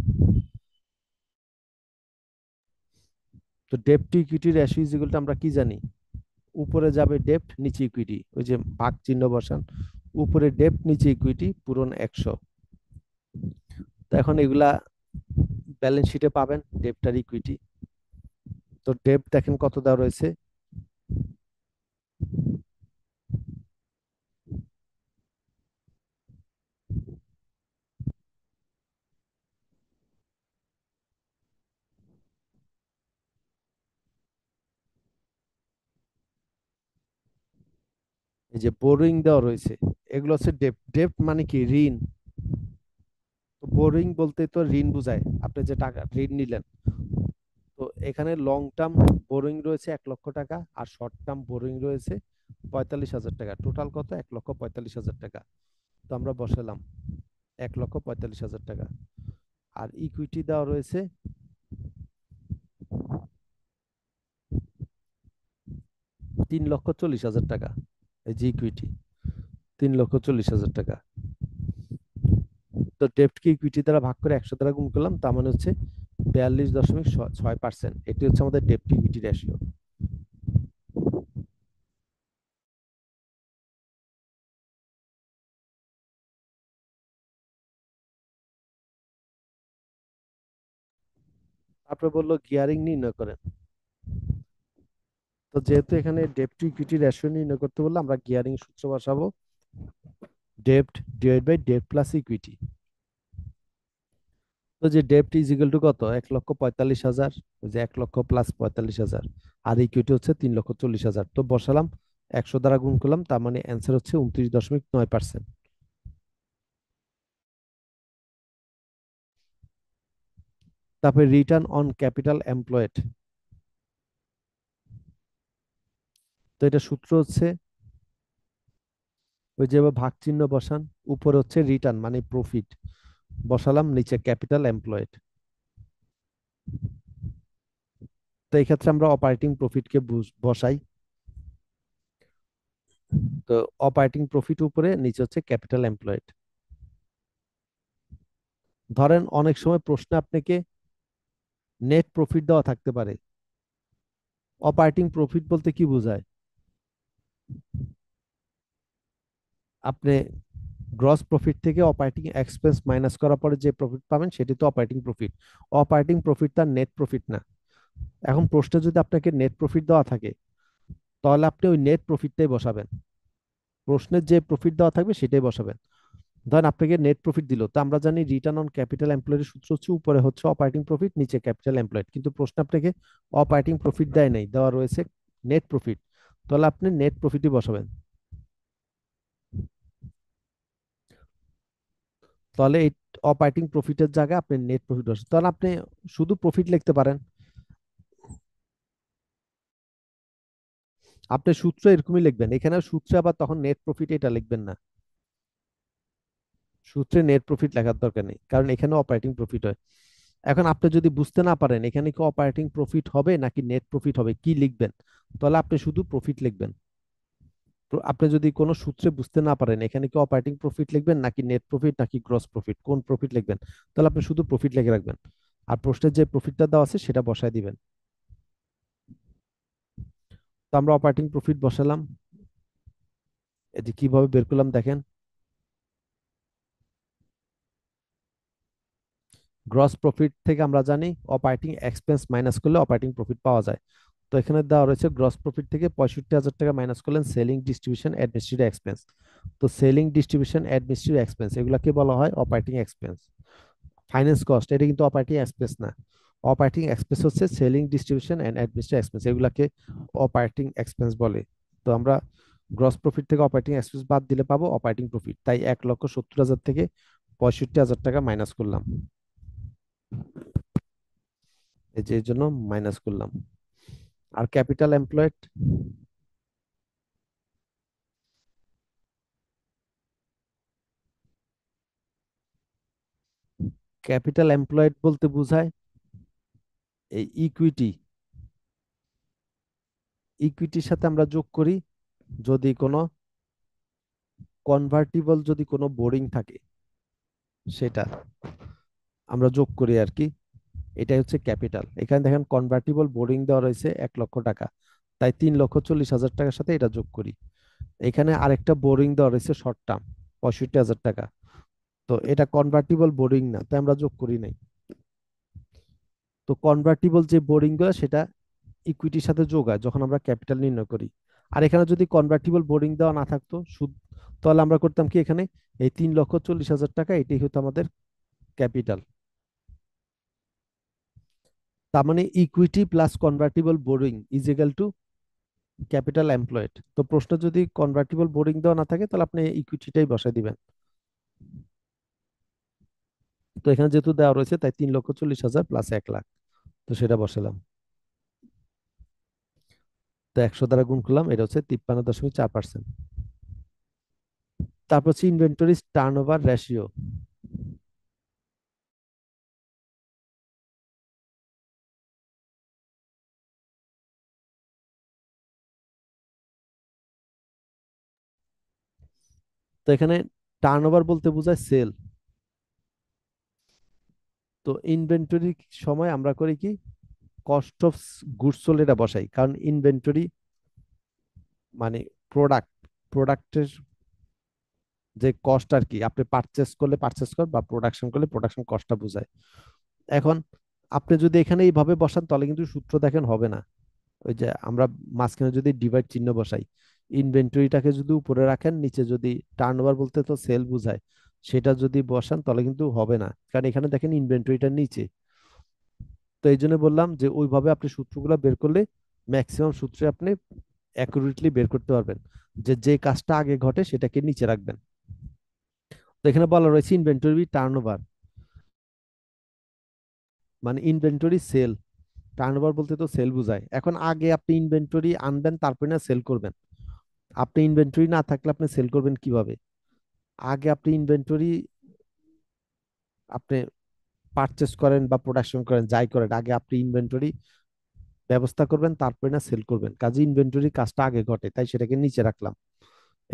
তো ডেট টু ইকুইটি রেশিও যেগুলো আমরা কি জানি, উপরে যাবে ডেপ্ট, নিচে ইকুইটি, ওই যে ভাগ চিহ্ন বসান, উপরে ডেপ্ট নিচে ইকুইটি পূরণ 100। তো এখন এগুলা ব্যালেন্স শিটে পাবেন ডেপ্ট আর ইকুইটি। তো ডেপ্ট দেখেন কত দেওয়া রয়েছে, এই যে বোরিং দেওয়া রয়েছে, এগুলো হচ্ছে ডেপ্ট। ডেপ্ট মানে কি, ঋণ। তো বোরিং বলতে তো ঋণ বোঝায়, আপনি যে টাকা ঋণ নিলেন। তো এখানে লং টার্ম বোরিং রয়েছে 1 লক্ষ টাকা, আর শর্ট টার্ম বোরিং রয়েছে 45,000 টাকা। টোটাল কত, 1,45,000 টাকা। তো আমরা বসালাম 1,45,000 টাকা। আর ইকুইটি দেওয়া রয়েছে 3,40,000 টাকা। এই যে ইকুইটি 3,40,000 টাকা। তো ডেপ্টকে ইকুইটি দ্বারা ভাগ করে 100 দ্বারা গুণ করলাম, তার মানে হচ্ছে 42.6%। এটি হচ্ছে আমাদের ডেপ্ট ইকুইটি রেশিও। তারপরে বললো গিয়ারিং নির্ণয় করেন। তো যেহেতু এখানে ডেপ্ট টু ইকুইটি রেশিও নির্ণয় করতে বললে আমরা গিয়ারিং সূত্র বসাবো, ডেপ্ট ডিভাইড বাই ডেপ্ট প্লাস ইকুইটি। তো যে ডেপ্ট ইজ ইকুয়াল টু কত, 1,45,000, ওই যে 1,00,000 + 45,000, আর ইকুইটি হচ্ছে 3,40,000। তো বসালাম, 100 দ্বারা গুণ করলাম, তার মানে অ্যান্সার হচ্ছে 29.9%। তারপরে রিটার্ন অন ক্যাপিটাল এমপ্লয়েড, তো এটা সূত্র হচ্ছে ওই যে ভাগ চিহ্ন বসান, উপরে হচ্ছে রিটার্ন মানে প্রফিট বসালাম, নিচে ক্যাপিটাল এমপ্লয়েড। তো এই ক্ষেত্রে আমরা অপারেটিং প্রফিটকে বসাই। তো অপারেটিং প্রফিট উপরে, নিচে হচ্ছে ক্যাপিটাল এমপ্লয়েড। ধরেন অনেক সময় প্রশ্নে আপনাকে নেট প্রফিট দেওয়া থাকতে পারে। অপারেটিং প্রফিট বলতে কি বোঝায়? আপনি গ্রস প্রফিট থেকে অপারেটিং এক্সপেন্স মাইনাস করার পরে যে প্রফিট পাবেন সেটি তো অপারেটিং প্রফিট। অপারেটিং প্রফিট তার নেট প্রফিট না। এখন প্রশ্নে যদি আপনাকে নেট প্রফিট দেওয়া থাকে, তাহলে আপনি ওই নেট প্রফিটটাই বসাবেন, প্রশ্নের যে প্রফিট দেওয়া থাকবে সেটাই বসাবেন। ধরেন আপনাকে নেট প্রফিট দিল, তো আমরা জানি রিটার্ন অন ক্যাপিটাল এমপ্লয়েড সূত্র হচ্ছে উপরে হচ্ছে অপারেটিং প্রফিট, নিচে ক্যাপিটাল এমপ্লয়েড, কিন্তু প্রশ্ন আপনাকে অপারেটিং প্রফিট দেয় নাই, দেওয়া রয়েছে নেট প্রফিট, তাহলে আপনি নেট প্রফিটই বসাবেন। তাহলে এই অপারেটিং প্রফিটের জায়গায় আপনি নেট প্রফিট বসাবেন, তাহলে আপনি শুধু প্রফিট লিখতে পারেন। আপনি সূত্র এরকমই লিখবেন, এখানে সূত্রে আবার তখন নেট প্রফিট এটা লিখবেন না, সূত্রে নেট প্রফিট লেখার দরকার নেই, কারণ এখানে অপারেটিং প্রফিট হয়। এখন আপনি যদি বুঝতে না পারেন এখানে কি অপারেটিং প্রফিট হবে নাকি নেট প্রফিট হবে, কি লিখবেন, তাহলে আপনি শুধু প্রফিট লিখবেন। আপনি যদি কোনো সূত্রে বুঝতে না পারেন এখানে কি অপারেটিং প্রফিট লিখবেন নাকি নেট প্রফিট নাকি গ্রস প্রফিট, কোন প্রফিট লিখবেন, তাহলে আপনি শুধু প্রফিট লিখে রাখবেন, আর প্রশ্নের যে প্রফিটটা দেওয়া আছে সেটা বসায় দিবেন। তো আমরা অপারেটিং প্রফিট বসালাম, এই যে কিভাবে বের করলাম দেখেন, গ্রস প্রফিট থেকে আমরা জানি অপারেটিং এক্সপেন্স মাইনাস করলে অপারেটিং প্রফিট পাওয়া যায়। তো এখানে দেওয়া রয়েছে গ্রস প্রফিট থেকে 65,000 টাকা মাইনাস করলেন সেলিং ডিস্ট্রিবিউশন অ্যাডমিনিস্ট্রেটিভ এক্সপেন্স। তো সেলিং ডিস্ট্রিবিউশন অ্যাডমিনিস্ট্রেটিভ এক্সপেন্স এগুলাকে বলা হয় অপারেটিং এক্সপেন্স। ফাইন্যান্স কস্ট এটা কিন্তু অপারেটিং এক্সপেন্স না, অপারেটিং এক্সপেন্স হচ্ছে selling distribution and administrative expense, এগুলাকে অপারেটিং এক্সপেন্স বলে। তো আমরা গ্রস প্রফিট থেকে অপারেটিং এক্সপেন্স বাদ দিলে পাবো অপারেটিং প্রফিট, তাই 1,70,000 থেকে 65,000 টাকা মাইনাস করলাম, এই যে এর জন্য মাইনাস করলাম। আর ক্যাপিটাল এমপ্লয়েড, ক্যাপিটাল এমপ্লয়েড বলতে বোঝায় এই ইকুইটি, ইকুইটির সাথে আমরা যোগ করি যদি কোনো কনভার্টিবল যদি কোনো বোরিং থাকে সেটা আমরা যোগ করি আর কি, এটাই হচ্ছে ক্যাপিটাল। এখানে দেখেন কনভার্টিবল বোরিং দেওয়া রয়েছে 1,00,000 টাকা, তাই 3,40,000 টাকার সাথে এটা যোগ করি। এখানে আরেকটা বোরিং দেওয়া রয়েছে শর্ট টার্ম 65,000 টাকা, তো এটা কনভার্টিবল বোরিং না, তাই আমরা যোগ করি নাই। তো কনভার্টিবল যে বোরিং গুলো সেটা ইকুইটির সাথে যোগ হয় যখন আমরা ক্যাপিটাল নির্ণয় করি। আর এখানে যদি কনভার্টিবল বোরিং দেওয়া না থাকতো সুদ, তাহলে আমরা করতাম কি, এখানে এই 3,40,000 টাকা এটাই হতো আমাদের ক্যাপিটাল। তার মানে equity plus convertible boring is equal two capital employed. তো প্রশ্ন যদি কনভার্টিবল বোরিং দেওয়া না থাকে তাহলে আপনি ইকুইটিটাই বসাই দিবেন। তো এখানে যেহেতু দেওয়া রয়েছে তাই 3,40,000 প্লাস 1,00,000, তো সেটা বসালাম। তো 100 দ্বারা গুণ করলাম, এটা হচ্ছে 53.4%। তারপর হচ্ছে ইনভেন্টরি টার্ন ওভার রেশিও। তো এখানে টার্ন ওভার বলতে বোঝায় সেল। তো ইনভেন্টরি সময় আমরা করি কি, কস্ট অফ গুডস সোল্ড এটা বসাই, কারণ ইনভেন্টরি মানে প্রোডাক্ট, প্রোডাক্টের যে কস্ট আর কি, আপনি পারচেস করলে পারচেস কর বা প্রোডাকশন করলে প্রোডাকশন কস্টটা বোঝায়। এখন আপনি যদি এখানে এইভাবে বসান তাহলে কিন্তু সূত্র দেখেন হবে না, ওই যে আমরা মাঝখানে যদি ডিভাইড চিহ্ন বসাই, ইনভেন্টরিটাকে যদি উপরে রাখেন, নিচে যদি টার্নওভার বলতে তো সেল বোঝায়, সেটা যদি বসান তাহলে কিন্তু হবে না, কারণ এখানে দেখেন ইনভেন্টরিটার নিচে। তো এই জন্য বললাম যে ওইভাবে আপনি সূত্রগুলো বের করলে ম্যাক্সিমাম সূত্রে আপনি অ্যাকুরেটলি বের করতে পারবেন, যে যে কাজটা আগে ঘটে সেটাকে নিচে রাখবেন। তো এখানে বলা রয়েছে ইনভেন্টরি টার্নওভার, মানে ইনভেন্টরি সেল, টার্নওভার বলতে তো সেল বোঝায়। এখন আগে আপনি ইনভেন্টরি আনবেন, তারপরে না সেল করবেন। আপনি ইনভেন্টরি না থাকলে আপনি সেল করবেন কিভাবে? আগে আপনি ইনভেন্টরি, আপনি পারচেস করেন বা প্রোডাকশন করেন, যাই করেন, আগে আপনি ইনভেন্টরি ব্যবস্থা করবেন, তারপরে না সেল করবেন। কাজে ইনভেন্টরি কাজটা আগে ঘটে, তাই সেটাকে নিচে রাখলাম।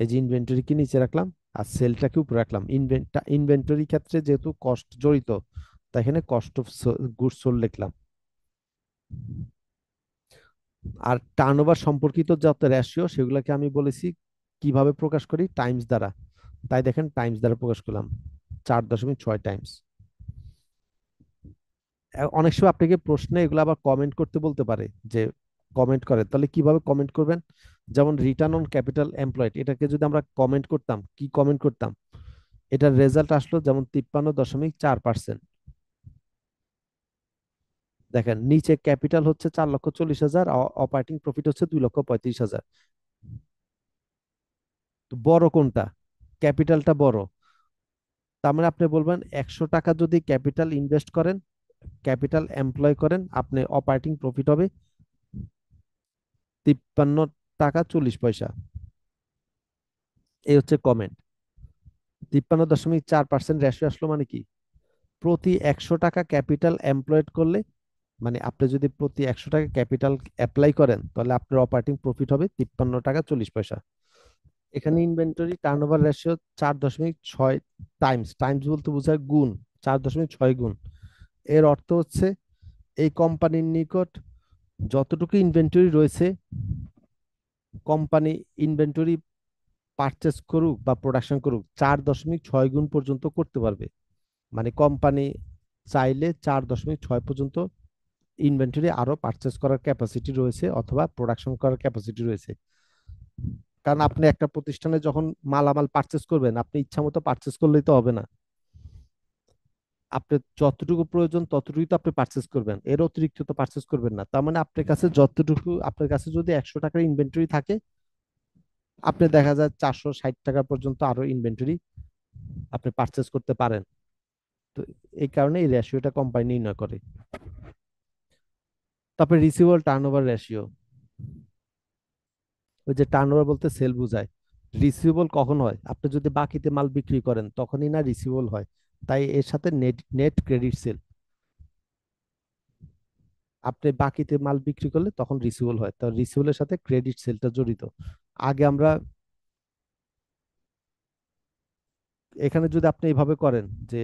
এই যে ইনভেন্টরিকে নিচে রাখলাম, আর সেলটাকে উপরে রাখলাম। ইনভেন্টরি ক্ষেত্রে যেহেতু কস্ট জড়িত, তাই এখানে কস্ট অফ গুডস সোল্ড লিখলাম। আর টার্নওভার সম্পর্কিত যত রেশিও সেগুলোকে আমি বলেছি কিভাবে প্রকাশ করি, টাইমস দ্বারা। তাই দেখেন টাইমস দ্বারা প্রকাশ করলাম, 4.6 টাইমস। অনেক সময় আপনাকে প্রশ্নে এগুলো আবার কমেন্ট করতে বলতে পারে, যে কমেন্ট করে, তাহলে কিভাবে কমেন্ট করবেন? যেমন রিটার্ন অন ক্যাপিটাল এমপ্লয়েড, এটাকে যদি আমরা কমেন্ট করতাম, কি কমেন্ট করতাম? এটার রেজাল্ট আসলো যেমন 53.4%। দেখেন নিচে ক্যাপিটাল হচ্ছে 4,40,000, অপারেটিং প্রফিট হচ্ছে 2,35,000। তো বড় কোনটা? ক্যাপিটালটা বড়। তার মানে আপনি বলবেন 100 টাকা যদি ক্যাপিটাল ইনভেস্ট করেন, ক্যাপিটাল এমপ্লয় করেন, আপনি অপারেটিং প্রফিট হবে 53 টাকা 40 পয়সা। এই হচ্ছে কমেন্ট। 53.4% রেশিও আসলো মানে কি? প্রতি 100 টাকা ক্যাপিটাল এমপ্লয়েড করলে, মানে আপনি যদি প্রতি 100 টাকা ক্যাপিটাল অ্যাপ্লাই করেন, তাহলে আপনার অপারেটিং প্রফিট হবে 53 টাকা 40 পয়সা। এখানে inventory turnover ratio 4.6 Times, Times বলতে বোঝায় গুণ, 4.6 গুণ। এর অর্থ হচ্ছে এই কোম্পানির নিকট যতটুকু ইনভেন্টরি রয়েছে, কোম্পানি ইনভেন্টরি পারচেস করুক বা প্রোডাকশন করুক, 4.6 গুণ পর্যন্ত করতে পারবে। মানে কোম্পানি চাইলে 4.6 পর্যন্ত ইনভেন্টরি আরো পারচেস করার ক্যাপাসিটি রয়েছে, অথবা প্রোডাকশন করার ক্যাপাসিটি রয়েছে। কারণ আপনি একটা প্রতিষ্ঠানে যখন মালামাল পারচেস করবেন, আপনি ইচ্ছা মতো পারচেস করলেই তো হবে না। আপনার যতটুকু প্রয়োজন ততটুকুই তো আপনি পারচেস করবেন, এর অতিরিক্ত তো পারচেস করবেন না। তার মানে আপনার কাছে যতটুকু, আপনার কাছে যদি 100 টাকার ইনভেন্টরি থাকে, আপনি দেখা যায় 460 টাকা পর্যন্ত আরো ইনভেন্টরি আপনি পারচেস করতে পারেন। তো এই কারণে এই রেশিওটা কোম্পানি নির্ণয় করে। তারপরে রিসিভেবল টার্নওভার রেশিও, ওই যে টার্নওভার বলতে সেল বোঝায়। রিসিভেবল কখন হয়? আপনি যদি বাকিতে মাল বিক্রি করেন তখনই না রিসিভেবল হয়। তাই এর সাথে নেট নেট ক্রেডিট সেল, আপনি বাকিতে মাল বিক্রি করলে তখন রিসিভেবল হয়, তো রিসিভেবলের সাথে ক্রেডিট সেলটা জড়িত। আগে আমরা, এখানে যদি আপনি এইভাবে করেন যে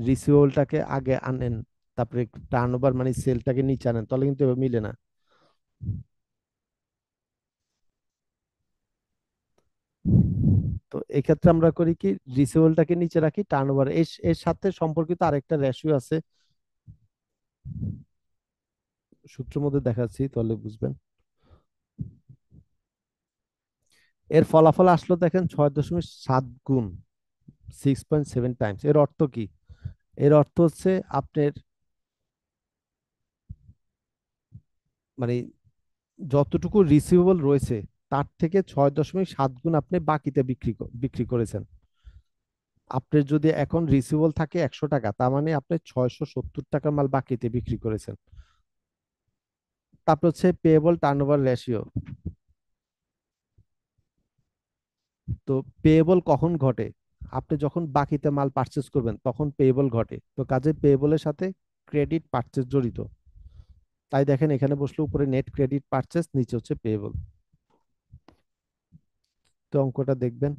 রিসিভেবলটাকে আগে আনেন, তারপরে টার্নওভার মানে সেলটাকে নিচে আনেন, তাহলে কিন্তু এভাবে মিলে না। তো এক্ষেত্রে আমরা করি কি, রিসিভেবলটাকে নিচে রাখি, টার্নওভার এর এর সাথে সম্পর্কিত আরেকটা রেশিও আছে, সূত্রের মধ্যে দেখাচ্ছি তাহলে বুঝবেন। এর ফলাফল আসলো দেখেন 6.7 গুণ, 6.7 টাইমস। এর অর্থ কি? এর অর্থ হচ্ছে আপনার, মানে যতটুকু রিসিভেবল রয়েছে তার থেকে 6.7 গুণ আপনি বাকিতে বিক্রি করেছেন। আপনার যদি এখন রিসিভেবল থাকে 100 টাকা, তার মানে আপনি 670 টাকার মাল বাকিতে বিক্রি করেছেন। তারপর হচ্ছে পেয়েবল টার্নওভার রেশিও। তো পেয়েবল কখন ঘটে? আপনি যখন বাকিতে মাল পারচেস করবেন তখন পেয়েবল ঘটে। তো কাজে পেয়েবলের সাথে ক্রেডিট পারচেস জড়িত। তাই দেখেন এখানে বসলে উপরে নেট ক্রেডিট পারচেস, নিচে হচ্ছে পেয়েবল। তো অঙ্কটা দেখবেন।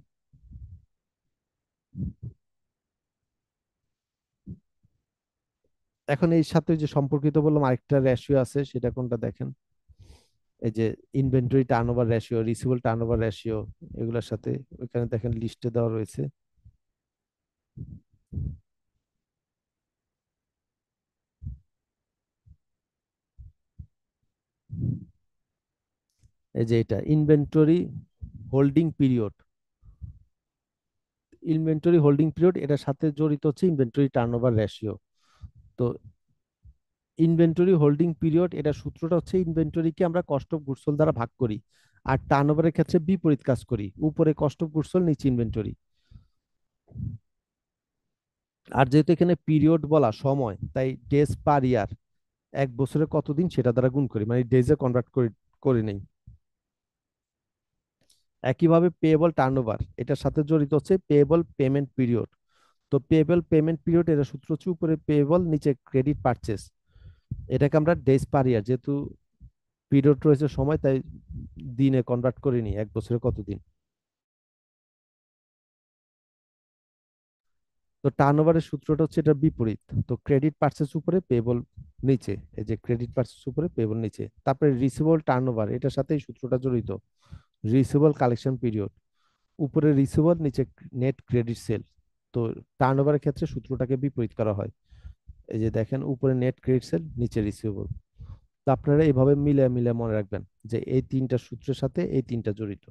এখন এই সাথে যে সম্পর্কিত বললাম আরেকটা রেশিও আছে, সেটা কোনটা দেখেন? এই যে inventory turnover ratio, receivable turnover ratio, এগুলোর সাথে ওইখানে দেখেন লিস্টে দেওয়া রয়েছে। এই যে এটা inventory holding period. Inventory holding period এটার সাথে জড়িত হচ্ছে ইনভেন্টরি টার্নওভার রেশিও। তো ইনভেন্টরি হোল্ডিং পিরিয়ড এটা সূত্রটা হচ্ছে ইনভেন্টরিকে আমরা কস্ট অফ গুডস সোল্ড দ্বারা ভাগ করি, আর টার্নওভারের ক্ষেত্রে বিপরীত কাজ করি, উপরে কস্ট অফ গুডস সোল্ড নিচে ইনভেন্টরি। আর যেহেতু এখানে পিরিয়ড বলা সময়, তাই ডেজ পার ইয়ার, এক বছরে কতদিন সেটা দ্বারা গুণ করি, মানে ডেজে কনভার্ট করে করে নেই। একইভাবে পেয়েবল টার্নওভার এটার সাথে জড়িত হচ্ছে পেয়েবল পেমেন্ট পিরিয়ড। তো পেয়েবল পেমেন্ট পিরিয়ড এর সূত্র হচ্ছে উপরে পেয়েবল নিচে ক্রেডিট পারচেস। এটাকে আমরা ডেজ পার ইয়ার, যেহেতু পিরিয়ড রয়েছে সময়, তাই দিনে কনভার্ট করে নিই এক বছরে কতদিন। তো টার্নওভারের সূত্রটা হচ্ছে এটা বিপরীত। তো ক্রেডিট পারচেস উপরে পেয়েবল নিচে, এই যে ক্রেডিট পারচেস উপরে পেয়েবল নিচে। তারপরে রিসিভেবল টার্নওভার এটার সাথে এই সূত্রটা জড়িত। রিসিভেবল কালেকশন পিরিয়ড, উপরে রিসিভেবল নিচে নেট ক্রেডিট সেল। তো টার্নওভারের ক্ষেত্রে সূত্রটাকে বিপরীত করা হয়। এই যে দেখেন উপরে নেট ক্রেডিট সেল নিচে রিসিভেবল। তো আপনারা এইভাবে মিলে মিলে মনে রাখবেন যে এই তিনটা সূত্রের সাথে এই তিনটা জড়িত।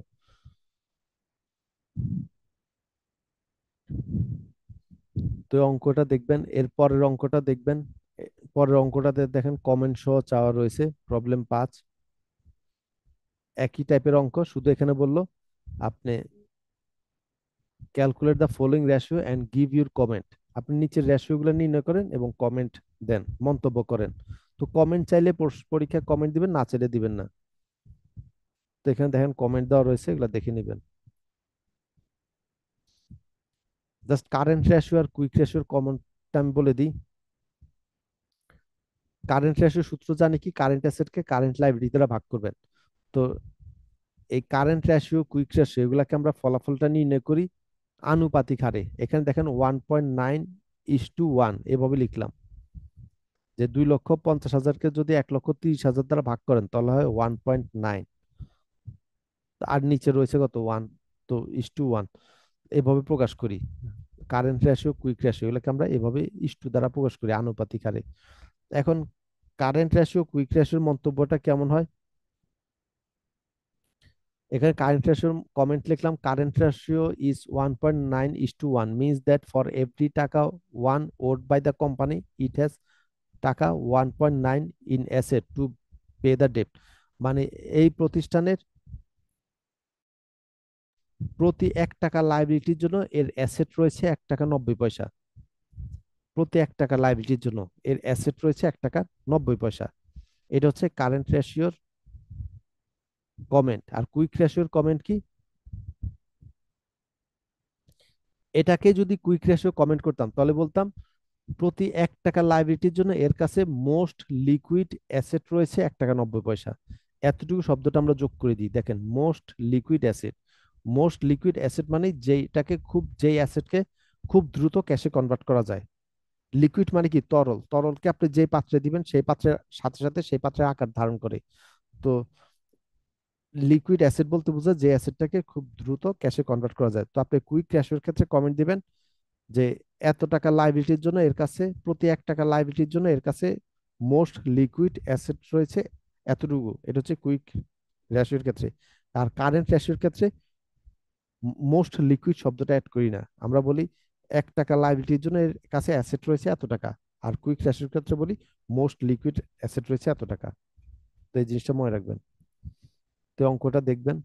তো এই অঙ্কটা দেখবেন, এর পরের অঙ্কটা দেখবেন। পরের অঙ্কটাতে দেখেন কমেন্ট সহ চাওয়া রয়েছে, প্রবলেম 5। একই টাইপের অঙ্ক, শুধু এখানে বললো আপনি calculate the following ratio and give your comment. আপনি নিচের রেশিওগুলো নির্ণয় করেন এবং কমেন্ট দেন, মন্তব্য করেন। তো কমেন্ট চাইলে পরীক্ষায় কমেন্ট দিবেন, না চাইলে দিবেন না। তো এখানে দেখেন কমেন্ট দেওয়া রয়েছে, এগুলো দেখে নেবেন। জাস্ট কারেন্ট রেশিও আর কুইক রেশিওর কমনটা আমি বলে দিই। কারেন্ট রেশিও সূত্র জানি কি, কারেন্ট অ্যাসেটকে কারেন্ট লাইবিলিটি দ্বারা ভাগ করবেন। তো এই কারেন্ট রেশিও কুইক রেশিও এগুলাকে আমরা ফলাফলটা নির্ণয় করি আনুপাতিক হারে। এখানে দেখেন 1.9:1 এভাবে লিখলাম, যে 2,50,000-কে যদি 1,30,000 দ্বারা ভাগ করেন তাহলে হয় 1.9। আর নিচে রয়েছে কত, 1। তো 1:1 এভাবে প্রকাশ করি। কারেন্ট রেশিও কুইক রেশিও এগুলোকে আমরা এভাবে ইস্টু দ্বারা প্রকাশ করি আনুপাতিক হারে। এখন কারেন্ট রেশিও কুইক রেশিওর মন্তব্যটা কেমন হয়, এখানে কারেন্ট রেশিওর কমেন্ট লিখলাম, current ratio is 1.9:1 means that for every taka one owed by the company it has taka 1.9 in asset to pay the debt. মানে এই প্রতিষ্ঠানের প্রতি 1 টাকা লাইবিলিটির জন্য এর অ্যাসেট রয়েছে 1 টাকা 90 পয়সা। প্রতি 1 টাকা লাইবিলিটির জন্য এর অ্যাসেট রয়েছে 1 টাকা 90 পয়সা। এটা হচ্ছে কারেন্ট রেশিওর কমেন্ট। আর কুইক রেশিওর কমেন্ট কি, এটাকে যদি কুইক রেশিও কমেন্ট করতাম তাহলে বলতাম প্রতি 1 টাকা লাইবিলিটির জন্য এর কাছে মোস্ট লিকুইড অ্যাসেট রয়েছে 1 টাকা 90 পয়সা। এতটুকু শব্দটা আমরা যোগ করে দিই, দেখেন most liquid asset. Most liquid asset মানে যেইটাকে খুব, যেই অ্যাসেটকে খুব দ্রুত ক্যাশে কনভার্ট করা যায়। লিকুইড মানে কি, তরল। তরলকে আপনি যে পাত্রে দিবেন সেই পাত্রের সাথে সাথে সেই পাত্রের আকার ধারণ করে। তো লিকুইড অ্যাসেট বলতে বোঝায় যে অ্যাসেটটাকে খুব দ্রুত ক্যাশে কনভার্ট করা যায়। তো আপনি কুইক ক্যাশের ক্ষেত্রে কমেন্ট দিবেন যে এত টাকা লাইবিলিটির জন্য এর কাছে, প্রতি 1 টাকা লাইবিলিটির জন্য এর কাছে মোস্ট লিকুইড অ্যাসেট রয়েছে এতটুকু। এটা হচ্ছে কুইক রেশিওর ক্ষেত্রে। আর কারেন্ট রেশিওর ক্ষেত্রে মোস্ট লিকুইড শব্দটা অ্যাড করি না, আমরা বলি 1 টাকা লাইবিলিটির জন্য এর কাছে অ্যাসেট রয়েছে এত টাকা। আর কুইক রেশিওর ক্ষেত্রে বলি মোস্ট লিকুইড অ্যাসেট রয়েছে এত টাকা। তো এই জিনিসটা মনে রাখবেন। তো এই অঙ্কটা দেখবেন।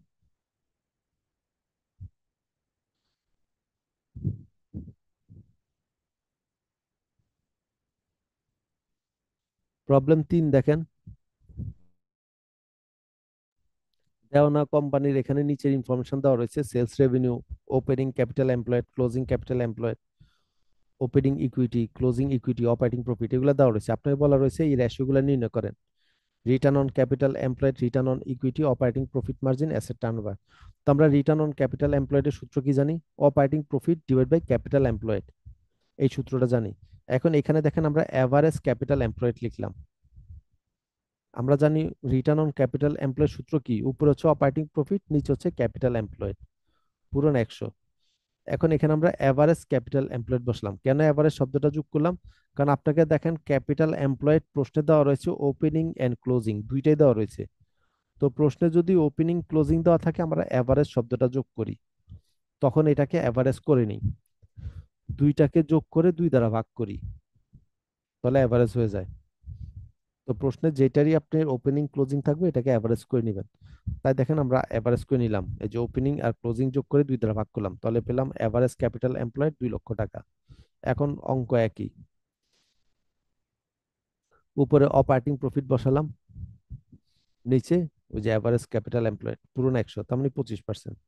প্রবলেম 3 দেখেন, দেওনা কোম্পানির এখানে নিচের ইনফরমেশন দেওয়া রয়েছে, sales revenue, opening capital employed, closing capital employed, opening equity, closing equity, operating profit, এগুলো দেওয়া রয়েছে। আপনাকে বলা রয়েছে এই রেশিওগুলো নির্ণয় করেন। Return on capital employed, return on equity, operating profit margin, asset turnover. তো আমরা রিটার্ন অন ক্যাপিটাল এমপ্লয়েডের সূত্র কি জানি, operating profit divide by capital employed, এই সূত্রটা জানি। এখন এখানে দেখেন আমরা এভারেজ ক্যাপিটাল এমপ্লয়েড লিখলাম। আমরা জানি রিটার্ন অন ক্যাপিটাল এমপ্লয়েড সূত্র কি, উপরে হচ্ছে অপারেটিং প্রফিট, নিচে হচ্ছে ক্যাপিটাল এমপ্লয়েড, পুরন 100। এখন এখানে আমরা এভারেজ ক্যাপিটাল এমপ্লয়েড বসলাম। কেন এভারেজ শব্দটা যোগ করলাম, কারণ আপনাকে দেখেন ক্যাপিটাল এমপ্লয়েড প্রশ্নে দেওয়া রয়েছে ওপেনিং এন্ড ক্লোজিং দুইটাই দেওয়া রয়েছে। তো প্রশ্নে যদি ওপেনিং ক্লোজিং দেওয়া থাকে আমরা অ্যাভারেজ শব্দটা যোগ করি, তখন এটাকে অ্যাভারেজ করে নিই, দুইটাকে যোগ করে দুই দ্বারা ভাগ করি, তাহলে অ্যাভারেজ হয়ে যায়। তো প্রশ্নে যেটারই আপনার ওপেনিং ক্লোজিং থাকবে এটাকে অ্যাভারেজ করে নেবেন। তাই দেখেন আমরা অ্যাভারেজ করে নিলাম, এই যে ওপেনিং আর ক্লোজিং যোগ করে দুই দ্বারা ভাগ করলাম, তাহলে পেলাম অ্যাভারেজ ক্যাপিটাল এমপ্লয়েড 2 লক্ষ টাকা। এখন অঙ্ক একই, উপরে অপারেটিং প্রফিট বসালাম, নিচে ওই যে অ্যাভারেজ ক্যাপিটাল এমপ্লয়েড পুরো 100, তার মানে 25%।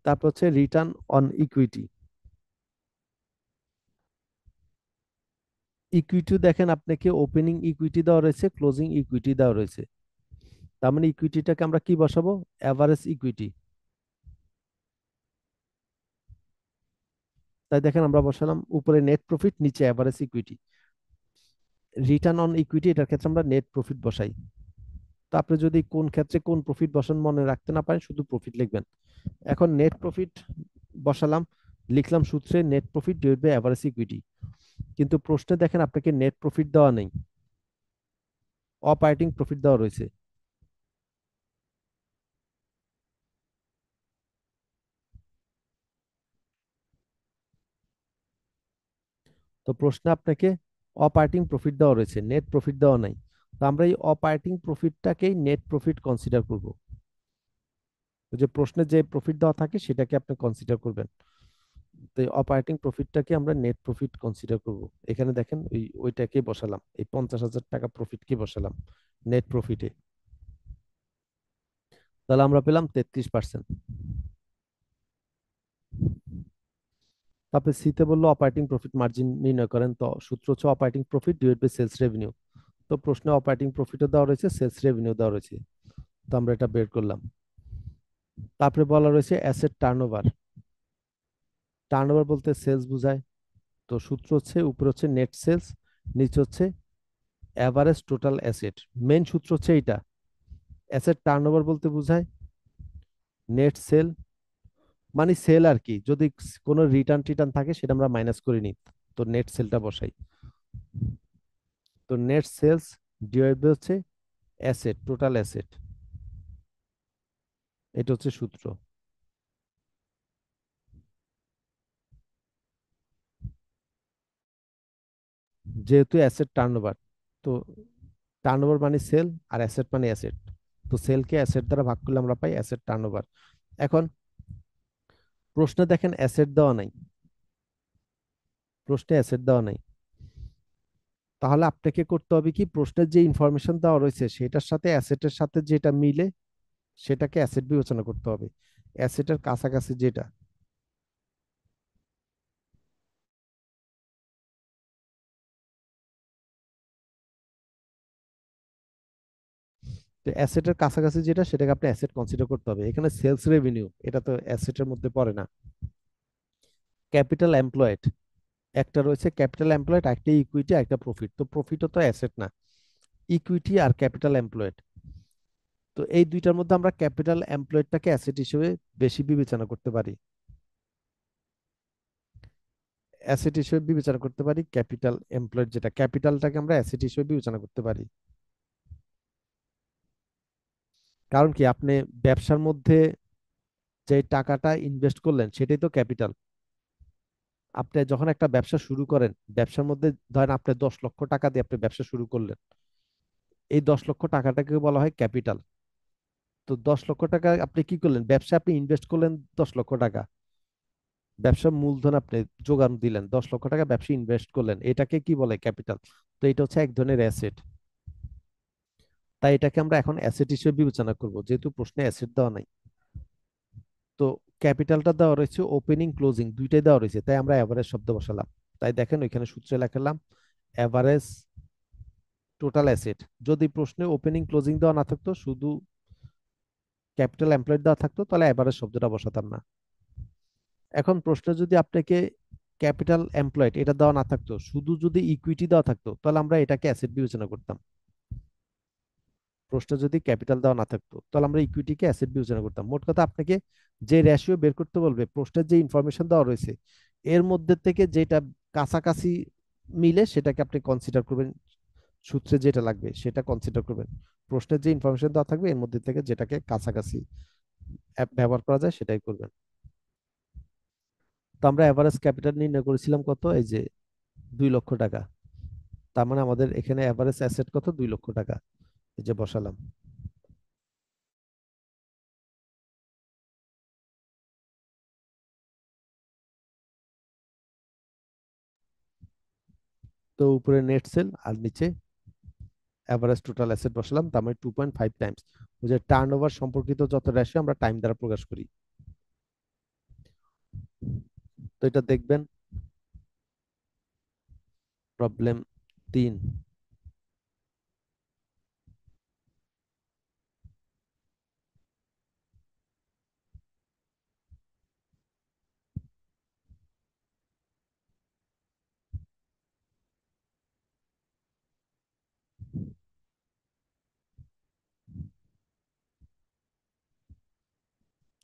তারপর হচ্ছে রিটার্ন অন ইকুইটি। ইকুইটি দেখেন আপনাকে ওপেনিং ইকুইটি দেওয়া রয়েছে, ক্লোজিং ইকুইটি দেওয়া রয়েছে, তার মানে ইকুইটিটাকে আমরা কি বসাবো, অ্যাভারেজ ইকুইটি। তাই দেখেন আমরা বসালাম উপরে নেট প্রফিট, নিচে average equity. Return on equity এটার ক্ষেত্রে আমরা নেট প্রফিট বসাই। তো আপনি যদি কোন ক্ষেত্রে কোন প্রফিট বসান মনে রাখতে না পারেন, শুধু প্রফিট লিখবেন। এখন নেট প্রফিট বসালাম, লিখলাম সূত্রে net profit divide by average equity, কিন্তু প্রশ্নে দেখেন আপনাকে নেট প্রফিট দেওয়া নেই, অপারেটিং প্রফিট দেওয়া রয়েছে। তো প্রশ্নে আপনাকে অপারেটিং প্রফিট দেওয়া রয়েছে, নেট প্রফিট দেওয়া নাই। তো আমরা এই অপারেটিং প্রফিটটাকেই নেট প্রফিট কনসিডার করব। ওই যে প্রশ্নে যে প্রফিট দেওয়া থাকে সেটাকে আপনি কনসিডার করবেন। তো এই অপারেটিং প্রফিটটাকে আমরা নেট প্রফিট কনসিডার করব। এখানে দেখেন ওইটাকে বসালাম, এই 50,000 টাকা প্রফিটকে বসালাম নেট প্রফিটে, তাহলে আমরা পেলাম 33%। তারপরে সিতে বললো অপারেটিং প্রফিট মার্জিন নির্ণয় করেন, তো সূত্র হচ্ছে operating profit divide by sales revenue. তো প্রশ্নে অপারেটিং প্রফিটও দেওয়া রয়েছে, সেলস রেভিনিউ দেওয়া রয়েছে, তো আমরা এটা বের করলাম। তারপরে বলা রয়েছে অ্যাসেট টার্নওভার। টার্নওভার বলতে সেলস বোঝায়, তো সূত্র হচ্ছে উপরে হচ্ছে নেট সেলস, নিচে হচ্ছে অ্যাভারেজ টোটাল অ্যাসেট। মেন সূত্র হচ্ছে এইটা। অ্যাসেট টার্নওভার বলতে বোঝায় নেট সেল, মানে সেল আর কি, যদি কোনো রিটার্ন টিটার্ন থাকে সেটা আমরা মাইনাস করে নিই, তো নেট সেলটা বসাই। তো নেট সেলস ডিভাইড বাই হচ্ছে অ্যাসেট, টোটাল অ্যাসেট, এটা হচ্ছে সূত্র। যেহেতু অ্যাসেট টার্নওভার, তো টার্নওভার মানে সেল আর অ্যাসেট মানে অ্যাসেট, তো সেলকে অ্যাসেট দ্বারা ভাগ করলে আমরা পাই অ্যাসেট টার্নওভার। এখন প্রশ্নে দেখেন অ্যাসেট দেওয়া নাই, প্রশ্নে অ্যাসেট দেওয়া নাই, তাহলে আপনাকে করতে হবে কি, প্রশ্নের যে ইনফরমেশন দেওয়া রয়েছে সেটার সাথে অ্যাসেটের সাথে যেটা মিলে সেটাকে অ্যাসেট বিবেচনা করতে হবে, অ্যাসেটের কাছাকাছি যেটা। তো অ্যাসেটের কাছাকাছি যেটা সেটাকে আপনি অ্যাসেট কনসিডার করতে হবে। এখানে সেলস রেভিনিউ এটা তো অ্যাসেটের মধ্যে পড়ে না। ক্যাপিটাল এমপ্লয়েড একটা রয়েছে, ক্যাপিটাল এমপ্লয়েড একটা ইকুইটি একটা প্রফিট, তো প্রফিটও তো অ্যাসেট না, ইকুইটি আর ক্যাপিটাল এমপ্লয়েড। তো এই দুইটার মধ্যে আমরা ক্যাপিটাল এমপ্লয়েডটাকে অ্যাসেট হিসেবে বেশি বিবেচনা করতে পারি, অ্যাসেট হিসেবে বিবেচনা করতে পারি ক্যাপিটাল এমপ্লয়েড, যেটা ক্যাপিটালটাকে আমরা অ্যাসেট হিসেবে বিবেচনা করতে পারি। কারণ কি, আপনি ব্যবসার মধ্যে যে টাকাটা ইনভেস্ট করলেন সেটাই তো ক্যাপিটাল। আপনি যখন একটা ব্যবসা শুরু করেন, ব্যবসার মধ্যে ধরেন আপনি 10 লক্ষ টাকা দিয়ে আপনি ব্যবসা শুরু করলেন, এই 10 লক্ষ টাকাটাকে বলা হয় ক্যাপিটাল। তো 10 লক্ষ টাকা আপনি কি করলেন, ব্যবসা আপনি ইনভেস্ট করলেন 10 লক্ষ টাকা, ব্যবসার মূলধন আপনি যোগান দিলেন 10 লক্ষ টাকা, ব্যবসা ইনভেস্ট করলেন, এটাকে কি বলে ক্যাপিটাল। তো এটা হচ্ছে এক ধরনের অ্যাসেট, তাই এটাকে আমরা এখন অ্যাসেট হিসেবে বিবেচনা করব, যেহেতু প্রশ্নে অ্যাসেট দেওয়া নাই। তো ক্যাপিটালটা দেওয়া রয়েছে, ওপেনিং ক্লোজিং দুইটাই দেওয়া রয়েছে, তাই আমরা অ্যাভারেজ শব্দ বসালাম। তাই দেখেন ওইখানে সূত্রে লেখালাম অ্যাভারেজ টোটাল অ্যাসেট। যদি প্রশ্নে ওপেনিং ক্লোজিং দেওয়া না থাকতো, শুধু ক্যাপিটাল এমপ্লয়েড দেওয়া থাকতো, তাহলে অ্যাভারেজ শব্দটা বসাতাম না। এখন প্রশ্নে যদি আপনাকে ক্যাপিটাল এমপ্লয়েড এটা দেওয়া না থাকতো, শুধু যদি ইকুইটি দেওয়া থাকতো, তাহলে আমরা এটাকে অ্যাসেট বিবেচনা করতাম। প্রশ্নে যদি ক্যাপিটাল দেওয়া না থাকতো তাহলে আমরা ইকুইটিকে অ্যাসেট বিবেচনা করতাম। মোট কথা আপনাকে যে রেশিও বের করতে বলবে, প্রশ্নের যে ইনফরমেশন দেওয়া রয়েছে এর মধ্যে থেকে যেটা কাছাকাছি মিলে সেটাকে আপনি কনসিডার করবেন, সূত্রে যেটা লাগবে সেটা কনসিডার করবেন। প্রশ্নের যে ইনফরমেশন দেওয়া থাকবে এর মধ্যে থেকে যেটাকে কাছাকাছি অ্যাপ ব্যবহার করা যায় সেটাই করবেন। তো আমরা এভারেজ ক্যাপিটাল নির্ণয় করেছিলাম কত, এই যে 2 লক্ষ টাকা। তার মানে আমাদের এখানে এভারেজ অ্যাসেট কত, 2 লক্ষ টাকা। এই যে বসালাম। তো উপরে নেট সেল আর নিচে এভারেজ টোটাল অ্যাসেট বসালাম, তার মানে 2.5 টাইমস। ওই যে টার্ন ওভার সম্পর্কিত যত রাশি আমরা টাইম দ্বারা প্রকাশ করি। তো এটা দেখবেন প্রবলেম 3।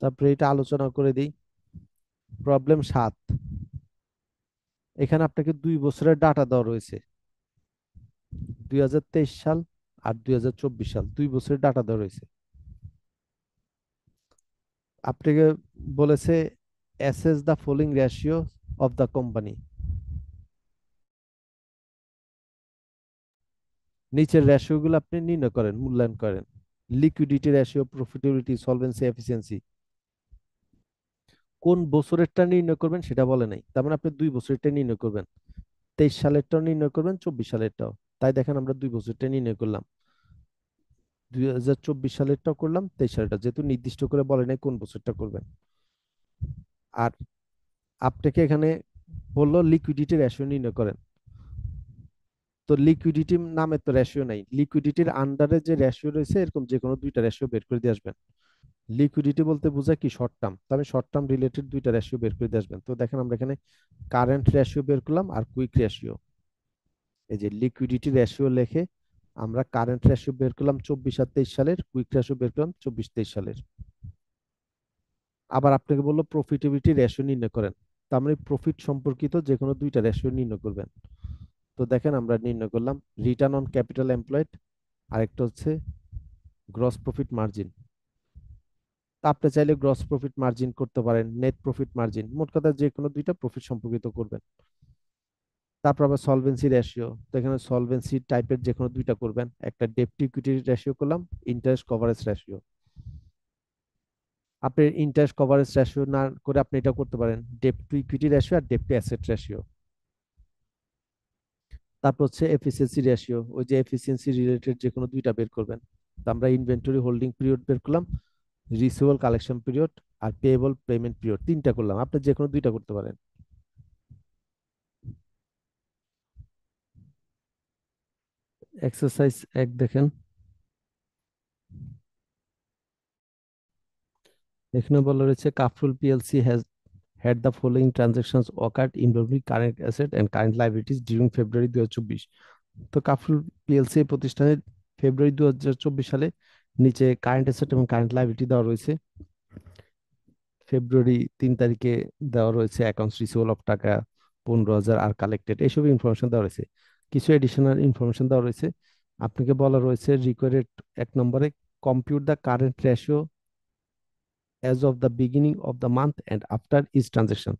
তারপরে এটা আলোচনা করে দিই। প্রবলেম 7, এখানে আপনাকে 2 বছরের ডাটা দেওয়া রয়েছে, 2023 সাল আর 2024 সাল, 2 বছরের ডাটা দেওয়া রয়েছে। আপনাকে বলেছে assess the following ratio of the company. নিচের রেশিও গুলো আপনি নির্ণয় করেন, মূল্যায়ন করেন। Liquidity ratio, profitability, solvency, efficiency. কোন বছরেরটা নির্ণয় করবেন সেটা বলে নাই, তার মানে আপনি 2 বছরেরটা নির্ণয় করবেন। 23 সালেরটাও নির্ণয় করবেন, 24 সালেরটাও। তাই দেখেন আমরা 2 বছরটা নির্ণয় করলাম, 2024 সালেরটাও করলাম, 23 সালেরটা, যেহেতু নির্দিষ্ট করে বলে নাই কোন বছরটা করবেন। আর আপনাকে এখানে বললো লিকুইডিটি রেশিও নির্ণয় করেন। তো লিকুইডিটি নামে তো রেশিও নাই, লিকুইডিটির আন্ডারে যে রেশিও রয়েছে এরকম যে কোনো 2টা রেশিও বের করে দিয়ে আসবেন। লিকুইডিটি বলতে বোঝায় কি, শর্ট টার্ম, তো আমি শর্ট টার্ম রিলেটেড 2টা রেশিও বের করে দিয়ে আসবেন। তো দেখেন আমরা এখানে কারেন্ট রেশিও বের করলাম আর কুইক রেশিও। এই যে লিকুইডিটি রেশিও লেখে আমরা কারেন্ট রেশিও বের করলাম 24 আর 23 সালের, কুইক রেশিও বের করলাম 24-23 সালের। আবার আপনাকে বললো প্রফিটেবিলিটি রেশিও নির্ণয় করেন, তার মানে প্রফিট সম্পর্কিত যে কোনো 2টা রেশিও নির্ণয় করবেন। তো দেখেন আমরা নির্ণয় করলাম রিটার্ন অন ক্যাপিটাল এমপ্লয়েড, আরেকটা হচ্ছে গ্রস প্রফিট মার্জিন। আপনি চাইলে গ্রস প্রফিট মার্জিন করতে পারেন, নেট প্রফিট মার্জিন, মোট কথা যে কোনো 2টা প্রফিট সম্পর্কিত করবেন। তারপর আবার সলভেন্সি রেশিও, তো এখানে সলভেন্সি টাইপের যে কোনো 2টা করবেন, একটা ডেপ্ট ইকুইটি রেশিও করলাম, ইন্টারেস্ট কভারেজ রেশিও। আপনি ইন্টারেস্ট কভারেজ রেশিও না করে আপনি এটা করতে পারেন ডেপ্ট টু ইকুইটি রেশিও আর ডেপ্ট টু অ্যাসেট রেশিও। তারপর হচ্ছে এফিসিয়েন্সি রেশিও, ওই যে এফিসিয়েন্সি রিলেটেড যে কোনো 2টা বের করবেন। তো আমরা ইনভেন্টরি হোল্ডিং পিরিয়ড বের করলাম, রিসিভেবল কালেকশন পিরিয়ড আর পেয়েবল পেমেন্ট পিরিয়ড, 3টা করলাম। আপনি যে কোনো 2টা করতে পারেন। এক্সারসাইজ 1 দেখেন, এখানে বলা রয়েছে Kafrul PLC has had the following transactions occurred involving current asset and current liabilities during February 2024। তো কাফরুল পিএলসি প্রতিষ্ঠানের ফেব্রুয়ারি 2024 সালে নিচে কারেন্ট অ্যাসেট এবং কারেন্ট লাইবিলিটি দেওয়া রয়েছে। ফেব্রুয়ারি 3 তারিখে দেওয়া রয়েছে অ্যাকাউন্টস রিসিভেবল অফ টাকা 15,000 আর কালেক্টেড, এইসব ইনফরমেশন দেওয়া রয়েছে। কিছু এডিশনাল ইনফরমেশন দেওয়া রয়েছে। আপনাকে বলা রয়েছে রিকোয়ার্ড 1 নম্বরে compute the current ratio as of the beginning of the month and after each transaction.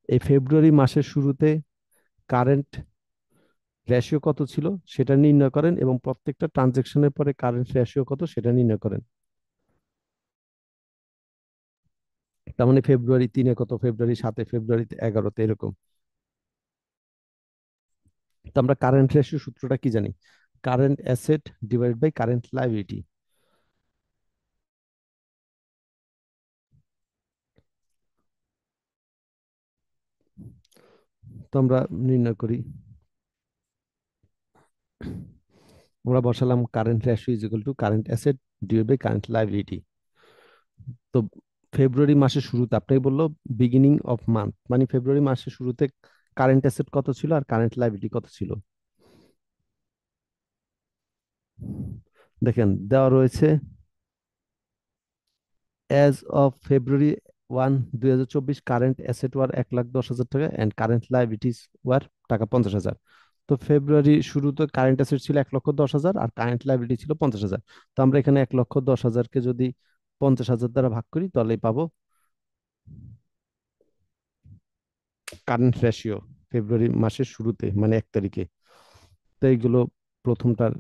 এই ফেব্রুয়ারি মাসের শুরুতে কারেন্ট রেশিও কত ছিল সেটা নির্ণয় করেন এবং প্রত্যেকটা ট্রানজেকশনের পরে কারেন্ট রেশিও কত সেটা নির্ণয় করেন। তার মানে ফেব্রুয়ারি 3-এ কত, ফেব্রুয়ারি 7-এ, ফেব্রুয়ারি 11-তে, এরকম। তো আমরা কারেন্ট রেশিও সূত্রটা কি জানি, current asset divide by current liability. তো আমরা নির্ণয় করি, আমরা বসালাম current ratio is equal to current asset divide by current liability. তো ফেব্রুয়ারি মাসের শুরুতে আপনাকে বললো বিগিনিং অফ মান্থ, মানে ফেব্রুয়ারি মাসের শুরুতে কারেন্ট অ্যাসেট কত ছিল আর কারেন্ট লাইবিলিটি কত ছিল। দেখেন দেওয়া রয়েছে as of February 2024 current asset were 1,10,000 টাকা অ্যান্ড কারেন্ট লাইবিলিটিস ওয়ার টাকা 50,000। তো ফেব্রুয়ারি শুরুতে কারেন্ট অ্যাসেট ছিল 1,10,000 আর কারেন্ট লাইবিলিটি ছিল 50,000। তো আমরা এখানে 1,10,000-কে যদি 50,000 দ্বারা ভাগ করি তাহলে পাবো কারেন্ট রেশিও ফেব্রুয়ারি মাসের শুরুতে মানে 1 তারিখে। তো এইগুলো প্রথমটার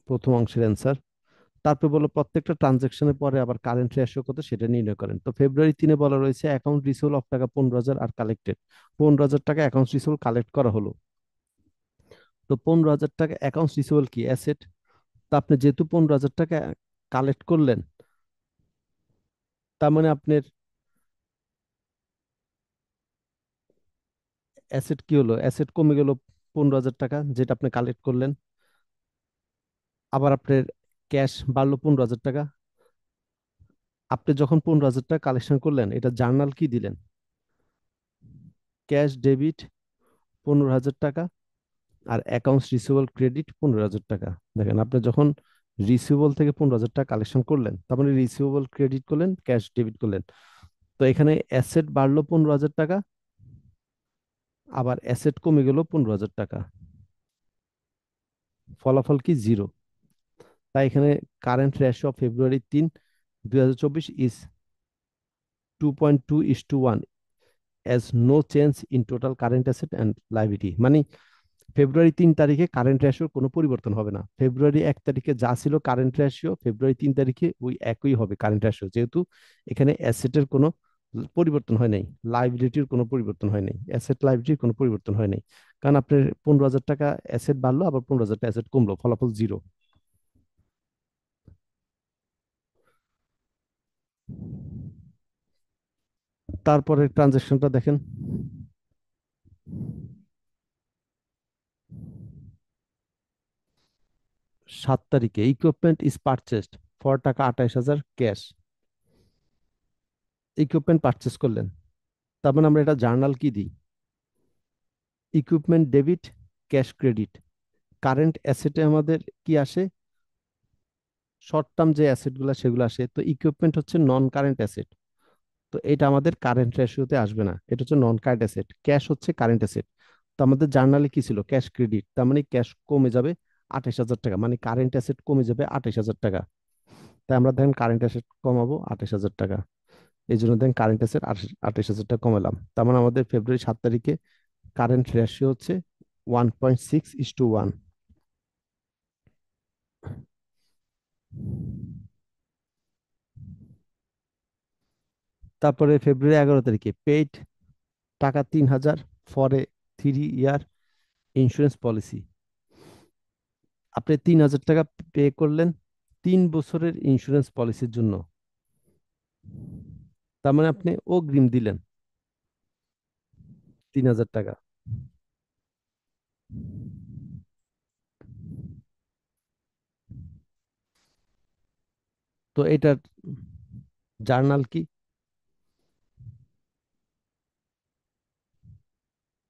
প্রথম অংশের অ্যান্সার। তারপর বলো প্রত্যেকটা ট্রানজেকশনের পরে আবার কারেন্ট রেশিও কত সেটা নির্ণয় করেন। তো ফেব্রুয়ারি 3-এ বলা রয়েছে অ্যাকাউন্ট রিসিভেবল অফ টাকা 15,000 আর কালেক্টেড 15,000 টাকা অ্যাকাউন্ট রিসিভেবল কালেক্ট করা হলো। তো 15,000 টাকা অ্যাকাউন্ট রিসিভেবল কি অ্যাসেট। তো আপনি যেহেতু 15,000 টাকা কালেক্ট করলেন, তার মানে আপনার অ্যাসেট কি হলো, অ্যাসেট কমে গেল 15,000 টাকা যেটা আপনি কালেক্ট করলেন। আবার আপনার ক্যাশ বাড়লো 15,000 টাকা। আপনি যখন 15,000 টাকা কালেকশন করলেন এটা জার্নাল কি দিলেন, ক্যাশ ডেবিট 15,000 টাকা আর অ্যাকাউন্টস রিসিভেবল ক্রেডিট 15,000 টাকা। দেখেন আপনি যখন রিসিভেবল থেকে 15,000 টাকা কালেকশন করলেন তার মানে রিসিভেবল ক্রেডিট করলেন, ক্যাশ ডেবিট করলেন। তো এখানে অ্যাসেট বাড়লো 15,000 টাকা, আবার অ্যাসেট কমে গেল 15,000 টাকা, ফলাফল কি জিরো। তাই এখানে current ratio of February 3, 2024 is 2.2:1 as no change in total current asset and liability. মানে ফেব্রুয়ারি 3 তারিখে কারেন্ট রেশিওর কোনো পরিবর্তন হবে না। ফেব্রুয়ারি 1 তারিখে যা ছিল কারেন্ট রেশিও ফেব্রুয়ারি 3 তারিখে ওই একই হবে কারেন্ট রেশিও, যেহেতু এখানে অ্যাসেটের কোনো পরিবর্তন হয় নাই, লাইবিলিটির কোনো পরিবর্তন হয় নাই, অ্যাসেট লাইবিলিটির কোনো পরিবর্তন হয় নাই। কারণ আপনার 15,000 টাকা অ্যাসেট বাড়লো আবার 15,000 টাকা অ্যাসেট কমলো, ফলাফল জিরো। তারপরে ট্রানজেকশনটা দেখেন। 7 তারিখে ইকুইপমেন্ট ইজ পারচেসড ফর টাকা 28,000 ক্যাশ, ইকুইপমেন্ট পারচেস করলেন। তার মানে আমরা এটা জার্নাল কি দিই, equipment debit cash credit. Current অ্যাসেটে আমাদের কি আসে, শর্ট টার্ম যে অ্যাসেটগুলো সেগুলো আসে। তো ইকুইপমেন্ট হচ্ছে নন কারেন্ট অ্যাসেট, তো এটা আমাদের কারেন্ট রেশিওতে আসবে না, এটা হচ্ছে নন কারেন্ট অ্যাসেট। ক্যাশ হচ্ছে কারেন্ট অ্যাসেট। তো আমাদের জার্নালে কি ছিল, ক্যাশ ক্রেডিট, তার মানে ক্যাশ কমে যাবে 28,000 টাকা, মানে কারেন্ট অ্যাসেট কমে যাবে 28,000 টাকা। তাই আমরা দেখেন কারেন্ট অ্যাসেট কমাবো 28,000 টাকা, এই জন্য দেখেন কারেন্ট অ্যাসেট 28,000 টাকা কমালাম। তার মানে আমাদের ফেব্রুয়ারি 7 তারিখে কারেন্ট রেশিও হচ্ছে 1.6:1। তারপরে ফেব্রুয়ারি 11 তারিখে পেইড টাকা 3,000 for a 3 year insurance policy. আপনি 3,000 টাকা পে করলেন 3 বছরের ইন্স্যুরেন্স পলিসির জন্য, তার মানে আপনি অগ্রিম দিলেন 3,000 টাকা। তো এটার জার্নাল কি,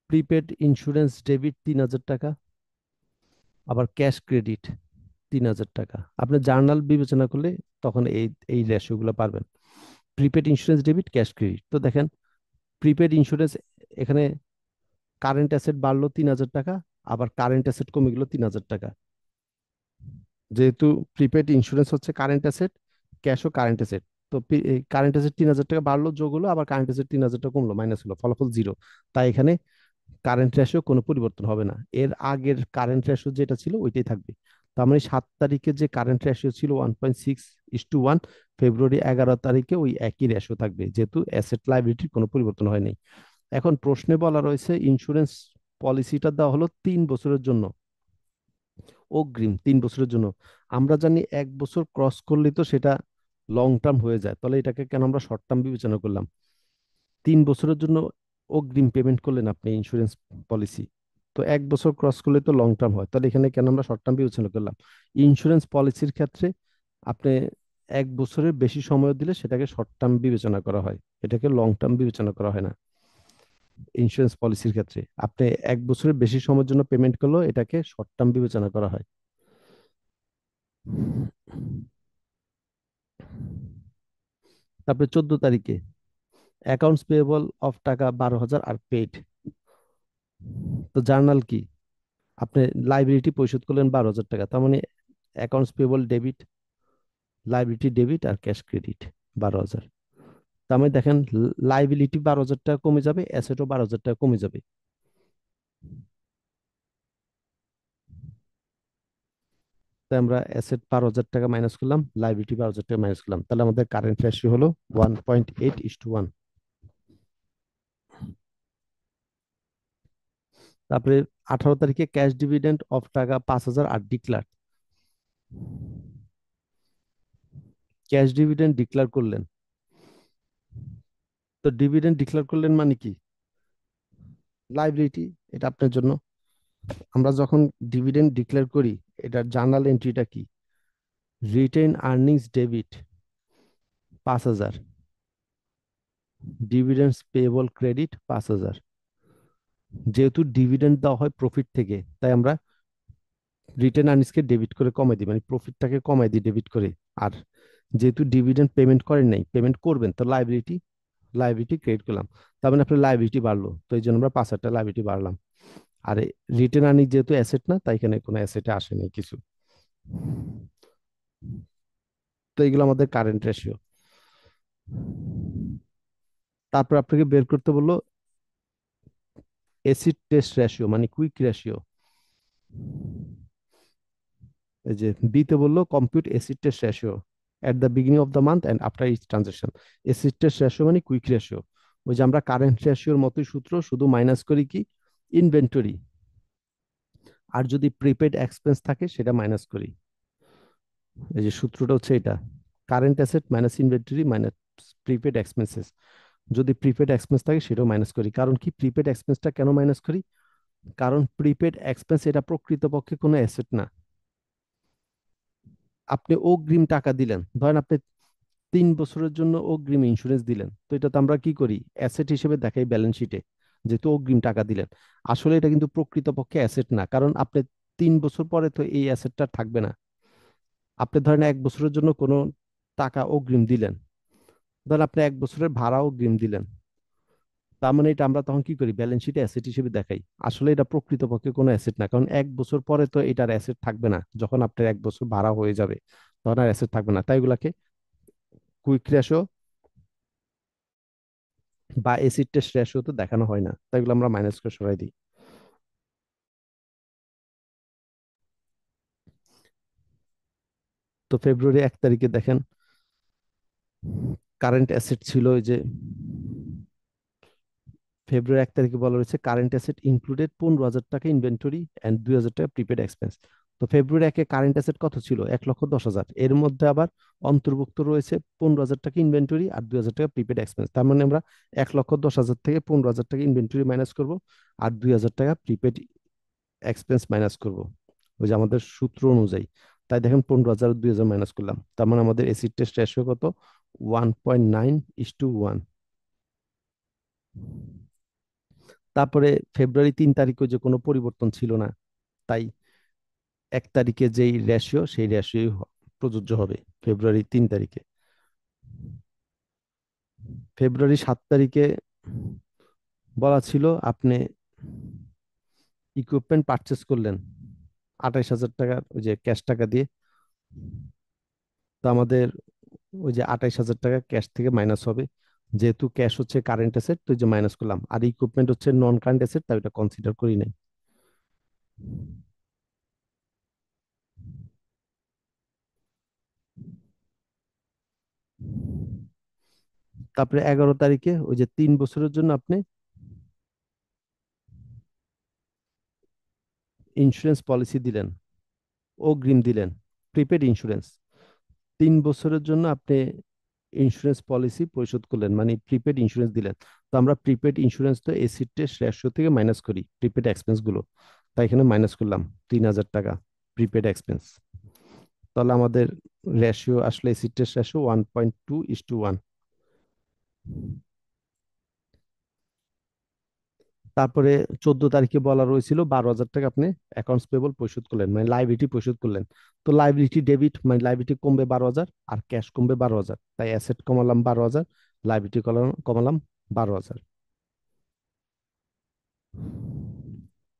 প্রিপেড ইন্স্যুরেন্স ডেবিট 3,000 টাকা, আবার ক্যাশ ক্রেডিট 3,000 টাকা। আপনি জার্নাল বিবেচনা করলে তখন এই এই রেশিওগুলো পারবেন, prepaid insurance debit cash credit. তো দেখেন প্রিপেড ইন্স্যুরেন্স এখানে কারেন্ট অ্যাসেট বাড়লো 3,000 টাকা, আবার কারেন্ট অ্যাসেট কমে গেল 3,000 টাকা। যেহেতু প্রিপেড ইন্স্যুরেন্স হচ্ছে কারেন্ট অ্যাসেট, ক্যাশও কারেন্ট অ্যাসেট। তো কারেন্ট অ্যাসেট 3,000 টাকা বাড়লো যোগ হলো, আবার কারেন্ট অ্যাসেট 3,000 টাকা কমলো মাইনাস হলো, ফলাফল জিরো। তাই এখানে কারেন্ট রেশিও কোনো পরিবর্তন হবে না, এর আগের কারেন্ট রেশিও যেটা ছিল ওইটাই থাকবে। তার মানে 7 তারিখে যে কারেন্ট রেশিও ছিল 1.6:1, ফেব্রুয়ারি 11 তারিখে ওই একই রেশিও থাকবে, যেহেতু অ্যাসেট লাইবিলিটির কোনো পরিবর্তন হয়নি। এখন প্রশ্নে বলা রয়েছে ইন্স্যুরেন্স পলিসিটা দেওয়া হলো 3 বছরের জন্য, অগ্রিম 3 বছরের জন্য। আমরা জানি 1 বছর ক্রস করলে তো সেটা লং টার্ম হয়ে যায়, তাহলে এটাকে কেন আমরা শর্ট টার্ম বিবেচনা করলাম। 3 বছরের জন্য অগ্রিম পেমেন্ট করলেন আপনি ইন্স্যুরেন্স পলিসি, তো 1 বছর ক্রস করলে তো লং টার্ম হয়, তাহলে এখানে কেন আমরা শর্ট টার্ম বিবেচনা করলাম। ইন্স্যুরেন্স পলিসির ক্ষেত্রে আপনি 1 বছরের বেশি সময় দিলে সেটাকে শর্ট টার্ম বিবেচনা করা হয়, এটাকে লং টার্ম বিবেচনা করা হয় না। ইন্স্যুরেন্স পলিসির ক্ষেত্রে আপনি 1 বছরের বেশি সময়ের জন্য পেমেন্ট করলেও এটাকে শর্ট টার্ম বিবেচনা করা হয়। তারপরে 14 তারিখে অ্যাকাউন্টস পেয়েবল অফ টাকা 12,000 আর পেইড। তো জার্নাল কি? আপনি লাইবিলিটি পরিশোধ করলেন 12,000 টাকা, তার মানে accounts payable debit, liability debit আর ক্যাশ ক্রেডিট 12,000। তার মানে দেখেন, লাইবিলিটি 12,000 টাকা কমে যাবে, অ্যাসেটও 12,000 টাকা কমে যাবে। তাই আমরা অ্যাসেট 12,000 টাকা মাইনাস করলাম, লাইবিলিটি 12,000 টাকা মাইনাস করলাম, তাহলে আমাদের কারেন্ট রেশিও হলো 1.8:1। তারপরে 18 তারিখে ক্যাশ ডিভিডেন্ড অফ টাকা 5,000 আর ডিক্লার। ক্যাশ ডিভিডেন্ড ডিক্লার করলেন, তো ডিভিডেন্ড ডিক্লার করলেন মানে কি? লাইবিলিটি, এটা আপনার জন্য। আমরা যখন ডিভিডেন্ড ডিক্লেয়ার করি, এটার জার্নাল এন্ট্রিটা কি? Written earnings debit 5,000, ডিভিডেন্ডস payable credit 5,000। যেহেতু ডিভিডেন্ড দেওয়া হয় প্রফিট থেকে, তাই আমরা রিটেন আর্নিংসকে ডেবিট করে কমাই দিই, মানে প্রফিটটাকে কমাই দিই ডেবিট করে। আর যেহেতু ডিভিডেন্ড পেমেন্ট করেন নাই, পেমেন্ট করবেন, তো লাইবিলিটি, লাইবিলিটি ক্রেডিট করলাম। তার মানে আপনার লাইবিলিটি বাড়লো, তো এই জন্য আমরা 5,000 লাইবিলিটি বাড়লাম। আর রিটেন আর্নিং যেহেতু অ্যাসেট না, তাই এখানে কোনো অ্যাসেটে আসেনি কিছু। তো এগুলো আমাদের কারেন্ট রেশিও। তারপর আপনাকে বের করতে বললো এসিড টেস্ট রেশিও, মানে কুইক রেশিও। এই যে বিতে বললো compute acid test ratio at the beginning of the month and after each transaction. Acid test ratio মানে কুইক রেশিও। ওই যে আমরা কারেন্ট রেশিওর মতোই সূত্র, শুধু মাইনাস করি কি ইনভেন্টরি, আর যদি প্রিপেড এক্সপেন্স থাকে সেটা মাইনাস করি। এই যে সূত্রটা হচ্ছে এটা, current asset minus inventory minus prepaid expenses. যদি প্রিপেড এক্সপেন্স থাকে সেটাও মাইনাস করি। কারণ কি প্রিপেড এক্সপেন্সটা কেন মাইনাস করি? কারণ প্রিপেড এক্সপেন্স এটা প্রকৃতপক্ষে কোনো অ্যাসেট না। আপনি অগ্রিম টাকা দিলেন, ধরেন আপনি 3 বছরের জন্য অগ্রিম ইন্স্যুরেন্স দিলেন, তো এটা তো আমরা কি করি, অ্যাসেট হিসেবে দেখাই ব্যালেন্স শিটে, যেহেতু অগ্রিম টাকা দিলেন। আসলে এটা কিন্তু প্রকৃতপক্ষে অ্যাসেট না, কারণ আপনি 3 বছর পরে তো এই অ্যাসেটটা থাকবে না। আপনি ধরেন 1 বছরের জন্য কোনো টাকা অগ্রিম দিলেন, ধরেন আপনি 1 বছরের ভাড়া অগ্রিম দিলেন, তার মানে এটা আমরা তখন কি করি, ব্যালেন্স শিটে অ্যাসেট হিসেবে দেখাই। আসলে এটা প্রকৃতপক্ষে কোনো অ্যাসেট না, কারণ 1 বছর পরে তো এটার অ্যাসেট থাকবে না, যখন আপনার 1 বছর ভাড়া হয়ে যাবে তখন আর অ্যাসেট থাকবে না। তাই এগুলাকে কুইক রেশিও বা এসিড টেস্ট রেশিও তো দেখানো হয় না, তাই এগুলো আমরা মাইনাস করে সরাই দিই। তো ফেব্রুয়ারি 1 তারিখে দেখেন কারেন্ট অ্যাসেট ছিল ওই যে, ফেব্রুয়ারি 1 তারিখে বলা রয়েছে কারেন্ট অ্যাসেট ইনক্লুডেড 15,000 টাকা ইনভেন্টরি অ্যান্ড 2,000 টাকা প্রিপেড এক্সপেন্স। তো ফেব্রুয়ারি 1-এ কারেন্ট অ্যাসেট কত ছিল? 1,10,000। এর মধ্যে আবার অন্তর্ভুক্ত রয়েছে 15,000 টাকা ইনভেন্টরি আর 2,000 টাকা প্রিপেড এক্সপেন্স। তার মানে আমরা 1,10,000 থেকে 15,000 টাকা ইনভেন্টরি মাইনাস করব, আর 2,000 টাকা প্রিপেড এক্সপেন্স মাইনাস করব, ওই যে আমাদের সূত্র অনুযায়ী। তাই দেখেন 15,000 2,000 মাইনাস করলাম, তার মানে আমাদের এসিড টেস্ট রেশিও কত? 1.9:1। তারপরে ফেব্রুয়ারি 3 তারিখে যে কোনো পরিবর্তন ছিল না, তাই 1 তারিখে যেই রেশিও সেই রেশিও প্রযোজ্য হবে ফেব্রুয়ারি 3 তারিখে। ফেব্রুয়ারি 7 তারিখে বলা ছিল আপনি ইকুইপমেন্ট পারচেস করলেন 28,000 টাকার ওই যে ক্যাশ টাকা দিয়ে। তো আমাদের ওই যে 28,000 টাকা ক্যাশ থেকে মাইনাস হবে, যেহেতু ক্যাশ হচ্ছে কারেন্ট অ্যাসেট, তো ওই যে মাইনাস করলাম, আর ইকুইপমেন্ট হচ্ছে নন কারেন্ট অ্যাসেট, তাই ওটা কনসিডার করি নাই। তারপরে 11 তারিখে ওই যে 3 বছরের জন্য আপনি ইন্স্যুরেন্স পলিসি দিলেন, অগ্রিম দিলেন, প্রিপেড ইন্স্যুরেন্স। 3 বছরের জন্য আপনি ইন্স্যুরেন্স পলিসি পরিশোধ করলেন, মানে প্রিপেড ইন্স্যুরেন্স দিলেন। তো আমরা প্রিপেড ইন্স্যুরেন্স তো এসিড টেস্ট রেশিও থেকে মাইনাস করি প্রিপেড এক্সপেন্স গুলো, তাই এখানে মাইনাস করলাম 3,000 টাকা প্রিপেড এক্সপেন্স। তাহলে আমাদের রেশিও আসলে এসিড টেস্ট রেশিও 1.2:1। তারপরে 14 তারিখে বলা রয়েছিল 12,000 টাকা আপনি অ্যাকাউন্টস পেবল পরিশোধ করলেন, মানে লাইবিলিটি পরিশোধ করলেন। তো লাইবিলিটি ডেবিট, মানে লাইবিলিটি কমবে 12,000 আর ক্যাশ কমবে 12,000, তাই অ্যাসেট কমালাম 12,000, লাইবিলিটি কমালাম 12,000।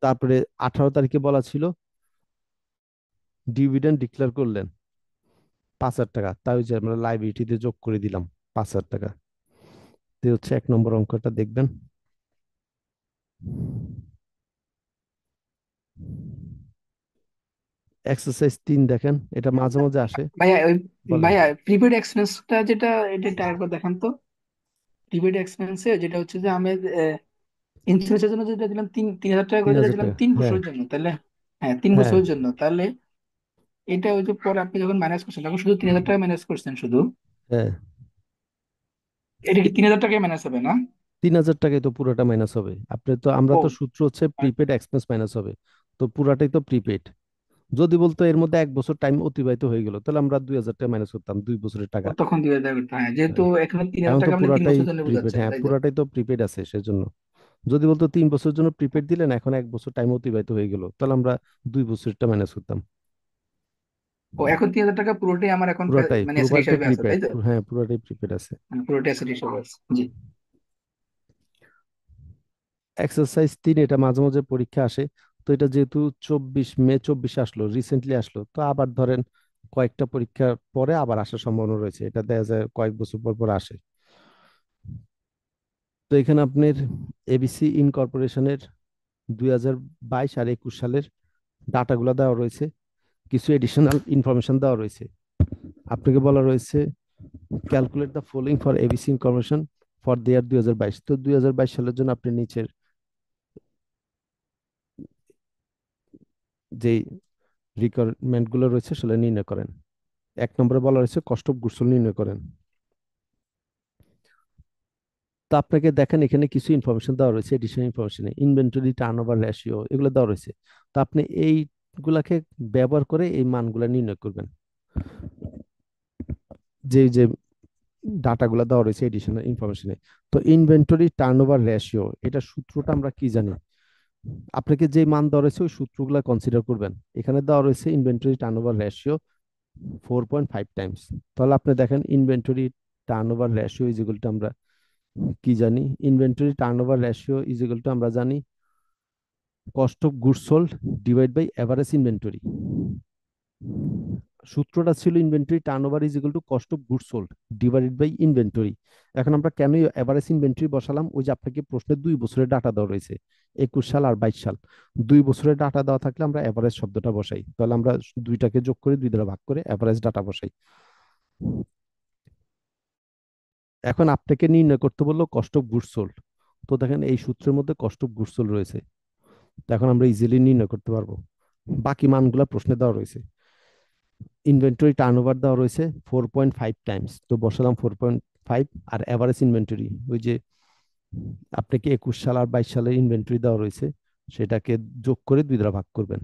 তারপরে 18 তারিখে বলা ছিল ডিভিডেন্ড ডিক্লেয়ার করলেন 5,000 টাকা, তাই ওই যে আমরা লাইবিলিটিতে যোগ করে দিলাম 5,000 টাকা। তো হচ্ছে 1 নম্বর অঙ্কটা দেখবেন। এক্সারসাইজ 3 দেখেন, এটা মাঝে মাঝে আসে। ভাইয়া ওই বলেন। ভাইয়া প্রিপেড এক্সপেন্সটা যেটা, এটা একটু আরেকবার দেখান তো। প্রিপেড এক্সপেন্সে যেটা হচ্ছে যে আমি ইন্স্যুরেন্সের জন্য যেটা দিলাম, 3,000 টাকা তিন করে যেটা হাজার দিলাম টাকা 3 বছরের হ্যাঁ। জন্য, তাহলে হ্যাঁ 3 বছরের হ্যাঁ। জন্য, তাহলে এটা ওই যে পরে আপনি যখন মাইনাস করছেন, তখন শুধু 3,000 টাকা মাইনাস করছেন শুধু, হ্যাঁ। এটা কি 3,000 টাকায় মাইনাস হবে না? 3,000 টাকায় তো পুরোটা মাইনাস হবে। আপনি তো, আমরা ও তো সূত্র হচ্ছে প্রিপেড এক্সপেন্স মাইনাস হবে। তো পুরাটাই তো প্রিপেড। যদি বলতো এর মধ্যে 1 বছর টাইম অতিবাহিত হয়ে গেল, তাহলে আমরা 2,000 টাকা মাইনাস করতাম, 2 বছরের ও টাকা। তখন 2,000 করতে, হ্যাঁ যেহেতু হ্যাঁ। এখানে তিন এখন হাজার তো টাকা আপনি তিন পুরাটাই বছরের জন্য প্রিপেড, বোঝাচ্ছেন, হ্যাঁ তাই তো? পুরাটাই তো প্রিপেড আছে সেজন্য। যদি বলতো 3 বছরের জন্য প্রিপেড দিলেন, এখন 1 বছর টাইম অতিবাহিত হয়ে গেল, তাহলে আমরা 2 বছরটা মাইনাস করতাম। ও এখন 3,000 টাকা পুরোটাই আমার এখন পুরাটাই মানে অ্যাসেট পুরোটাই হিসাবে আছে, প্রিপেড, তাই তো? হ্যাঁ পুরোটাই প্রিপেড আছে। মানে পুরোটাই অ্যাসেট হিসাবে আছে, জি। এক্সারসাইজ 3 এটা মাঝে মাঝে পরীক্ষা আসে। তো এটা যেহেতু 24 মে 24 আসলো, রিসেন্টলি আসলো, তো আবার ধরেন কয়েকটা পরীক্ষার পরে আবার আসার সম্ভাবনা রয়েছে। এটা দেখা যায় কয়েক বছর পর পর আসে। তো এখানে আপনার এবিসি ইনকর্পোরেশনের 2022 আর 21 সালের ডাটাগুলো দেওয়া রয়েছে। কিছু এডিশনাল ইনফরমেশন দেওয়া রয়েছে। আপনাকে বলা রয়েছে calculate the following for ABC incorporation for the year 2022। তো 2022 সালের জন্য আপনি নিচের যেই রিকোয়ারমেন্ট গুলো রয়েছে সেগুলো নির্ণয় করেন। 1 নম্বরে বলা রয়েছে কস্ট অফ গুডস নির্ণয় করেন। তো আপনাকে দেখেন এখানে কিছু ইনফরমেশন দেওয়া রয়েছে, এডিশনাল ইনফরমেশনে ইনভেন্টরি টার্ন ওভার রেশিও এগুলো দেওয়া রয়েছে। তো আপনি এইগুলাকে ব্যবহার করে এই মানগুলা নির্ণয় করবেন। যে যে ডাটাগুলো দেওয়া রয়েছে এডিশনাল ইনফরমেশনে। তো ইনভেন্টরি টার্ন ওভার রেশিও, এটা সূত্রটা আমরা কি জানি? আপনাকে যে মান দেওয়া রয়েছে ওই সূত্রগুলো কনসিডার করবেন। এখানে দেওয়া রয়েছে inventory turn over ratio 4.5 times. তাহলে আপনি দেখেন inventory turn over ratio is equal to, আমরা কি জানি? Inventory turn over ratio is equal to আমরা জানি cost of goods sold divide by average inventory. সূত্রটা ছিল inventory turnover is equal to cost of goods sold divided by inventory. এখন আমরা কেন এভারেজ ইনভেন্টরি বসালাম? ওই যে আপনাকে প্রশ্নে 2 বছরের ডাটা দেওয়া রয়েছে, 21 সাল আর 22 সাল। 2 বছরের ডাটা দেওয়া থাকলে আমরা এভারেজ শব্দটা বসাই, তাহলে আমরা দুইটাকে যোগ করে 2 দ্বারা ভাগ করে এভারেজ ডাটা বসাই। এখন আপনাকে নির্ণয় করতে বললো কস্ট অফ গুডস সোল্ড। তো দেখেন এই সূত্রের মধ্যে কস্ট অফ গুডস সোল্ড রয়েছে। তো এখন আমরা ইজিলি নির্ণয় করতে পারবো। বাকি মানগুলা প্রশ্নে দেওয়া রয়েছে। ইনভেন্টরি টার্নওভার দেওয়া রয়েছে 4.5 টাইমস, তো বসালাম 4.5। আর এভারেজ ইনভেন্টরি ওই যে আপনাকে 21 সাল আর 22 সালের ইনভেন্টরি দেওয়া রয়েছে, সেটাকে যোগ করে 2 দ্বারা ভাগ করবেন।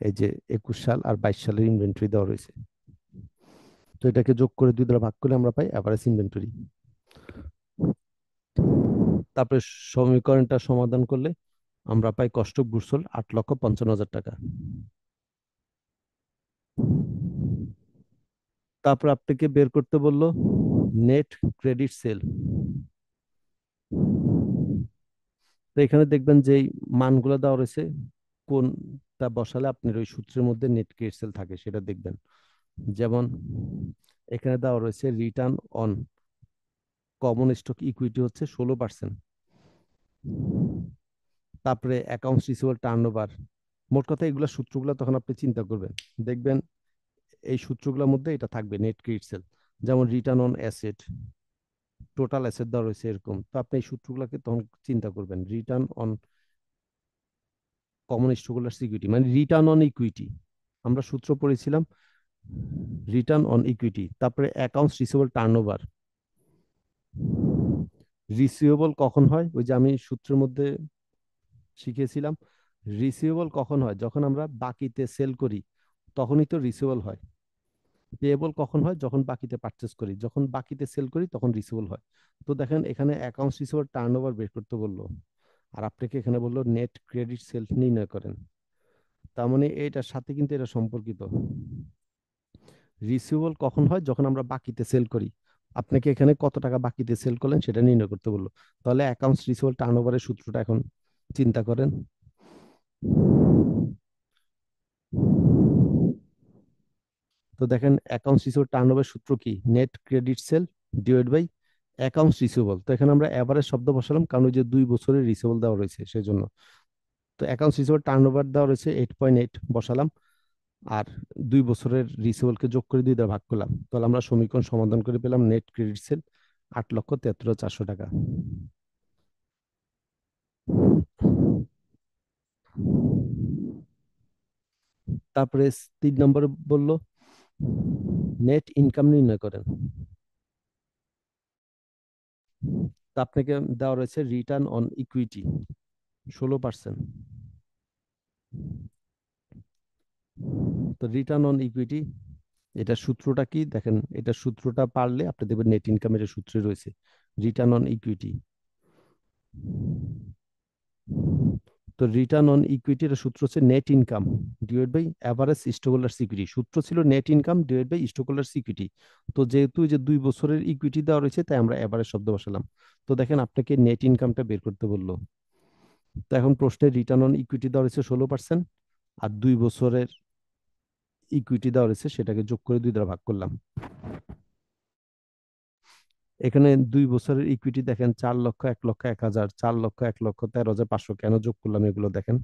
এই যে 21 সাল আর 22 সালের ইনভেন্টরি দেওয়া রয়েছে, তো এটাকে যোগ করে 2 দ্বারা ভাগ করলে আমরা পাই এভারেজ ইনভেন্টরি। তারপরে সমীকরণটা সমাধান করলে আমরা পাই কস্ট অফ গুডস সোল্ড 8,55,000 টাকা। তারপর আপনাকে বের করতে বললো নেট ক্রেডিট সেল। তো এখানে দেখবেন যে এই মানগুলো দেওয়া রয়েছে, কোনটা বসালে আপনার ওই সূত্রের মধ্যে নেট ক্রেডিট সেল থাকে সেটা দেখবেন। যেমন এখানে দেওয়া রয়েছে return on common stock equity হচ্ছে 16%। তারপরে অ্যাকাউন্টস রিসিভেবল টার্নওভার। মোট কথা এগুলা সূত্রগুলো তখন আপনি চিন্তা করবেন, দেখবেন এই সূত্রগুলোর মধ্যে এটা থাকবে নেট ক্রেডিট সেল। যেমন return on asset, total asset দেওয়া রয়েছে এরকম, তো আপনি এই সূত্রগুলোকে তখন চিন্তা করবেন। রিটার্ন অন কমন স্টকহোল্ডার্স ইকুইটি মানে রিটার্ন অন ইকুইটি, আমরা সূত্র পড়েছিলাম রিটার্ন অন ইকুইটি। তারপরে অ্যাকাউন্টস রিসিভেবল টার্নওভার। রিসিভেবল কখন হয়? ওই যে আমি সূত্রের মধ্যে শিখেছিলাম, রিসিভেবল কখন হয়? যখন আমরা বাকিতে সেল করি তখনই তো রিসিভেবল হয়। পেয়েবল কখন হয়? যখন বাকিতে পারচেস করি। যখন বাকিতে সেল করি তখন রিসিভেবল হয়। তো দেখেন এখানে অ্যাকাউন্টস রিসিভেবল টার্নওভার বের করতে বললো, আর আপনাকে এখানে বললো নেট ক্রেডিট সেল নির্ণয় করেন। তার মানে এটার সাথে কিন্তু এটা সম্পর্কিত। রিসিভেবল কখন হয়? যখন আমরা বাকিতে সেল করি। আপনাকে এখানে কত টাকা বাকিতে সেল করলেন সেটা নির্ণয় করতে বললো। তাহলে অ্যাকাউন্টস রিসিভেবল টার্নওভারের সূত্রটা এখন চিন্তা করেন। তো দেখেন অ্যাকাউন্টস রিসিভেবল টার্নওভার সূত্র কি, net credit sale divide by accounts receivable. তো এখানে আমরা এভারেজ শব্দ বসালাম, কারণ ওই যে 2 বছরের রিসিভেবল দেওয়া রয়েছে সেই জন্য। তো অ্যাকাউন্টস রিসিভেবল টার্নওভার দেওয়া রয়েছে 8.8 বসালাম, আর 2 বছরের রিসিভেবলকে যোগ করে 2 দ্বারা ভাগ করলাম। তাহলে আমরা সমীকরণ সমাধান করে পেলাম নেট ক্রেডিট সেল 8,73,400 টাকা। তারপরে 3 নম্বরে বললো নেট ইনকাম নির্ণয় করেন। তা আপনাকে দেওয়া রয়েছে রিটার্ন অন ইকুইটি 16%। তো রিটার্ন অন ইকুইটি এটা সূত্রটা কি দেখেন, এটা সূত্রটা পারলে আপনি দেখবেন নেট ইনকামের সূত্রে রয়েছে রিটার্ন অন ইকুইটি। তো রিটার্ন অন ইকুইটির সূত্র হচ্ছে net income divide by average stockholders equity. সূত্র ছিল net income divide by stockholders equity. তো যেহেতু যে 2 বছরের ইকুইটি দেওয়া রয়েছে তাই আমরা অ্যাভারেজ শব্দ বসালাম। তো দেখেন আপনাকে নেট ইনকামটা বের করতে বললো। তো এখন প্রশ্নে রিটার্ন অন ইকুইটি দেওয়া রয়েছে 16%, আর 2 বছরের ইকুইটি দেওয়া রয়েছে সেটাকে যোগ করে 2 দ্বারা ভাগ করলাম। এখানে 2 বছরের ইকুইটি দেখেন 4,00,000, 1,00,000, 1,000, 4,00,000, 1,13,500 কেন যোগ করলাম এগুলো দেখেন।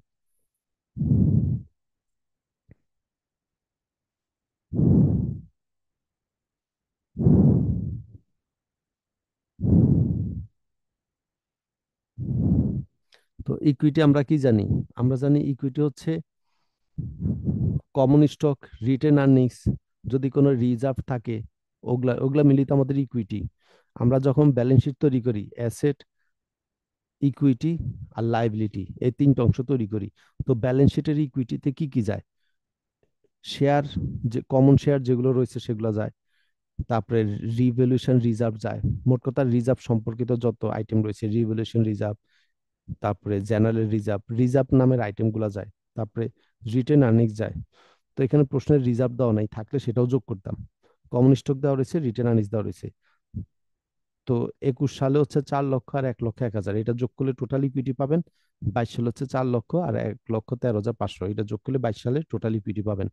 তো ইকুইটি আমরা কি জানি, আমরা জানি ইকুইটি হচ্ছে কমন স্টক, রিটেন আর্নিংস, যদি কোনো রিজার্ভ থাকে, ওগুলা ওগুলা মিলিত আমাদের ইকুইটি। আমরা যখন ব্যালেন্স শিট তৈরি করি অ্যাসেট, ইকুইটি আর লাইবিলিটি এই 3টে অংশ তৈরি করি। তো ব্যালেন্স শিটের ইকুইটিতে কি কি যায়, শেয়ার, যে কমন শেয়ার যেগুলো রয়েছে সেগুলো যায়, তারপরে রিভ্যালুয়েশন রিজার্ভ যায়, মোট কথা রিজার্ভ সম্পর্কিত যত আইটেম রয়েছে রিভ্যালুয়েশন রিজার্ভ, তারপরে জেনারেল রিজার্ভ, রিজার্ভ নামের আইটেম গুলা যায়, তারপরে রিটেন আর্নিংস যায়। তো এখানে প্রশ্নের রিজার্ভ দেওয়া নাই, থাকলে সেটাও যোগ করতাম। কমন স্টক দেওয়া রয়েছে, রিটেন আর্নিংস দেওয়া রয়েছে। তো 21 সালে হচ্ছে 4,00,000 আর 1,01,000, এটা যোগ করলে টোটাল ইকুইটি পাবেন। 22 সালে হচ্ছে 4,00,000 আর 1,13,500, এটা যোগ করলে 22 সালে টোটাল ইকুইটি পাবেন।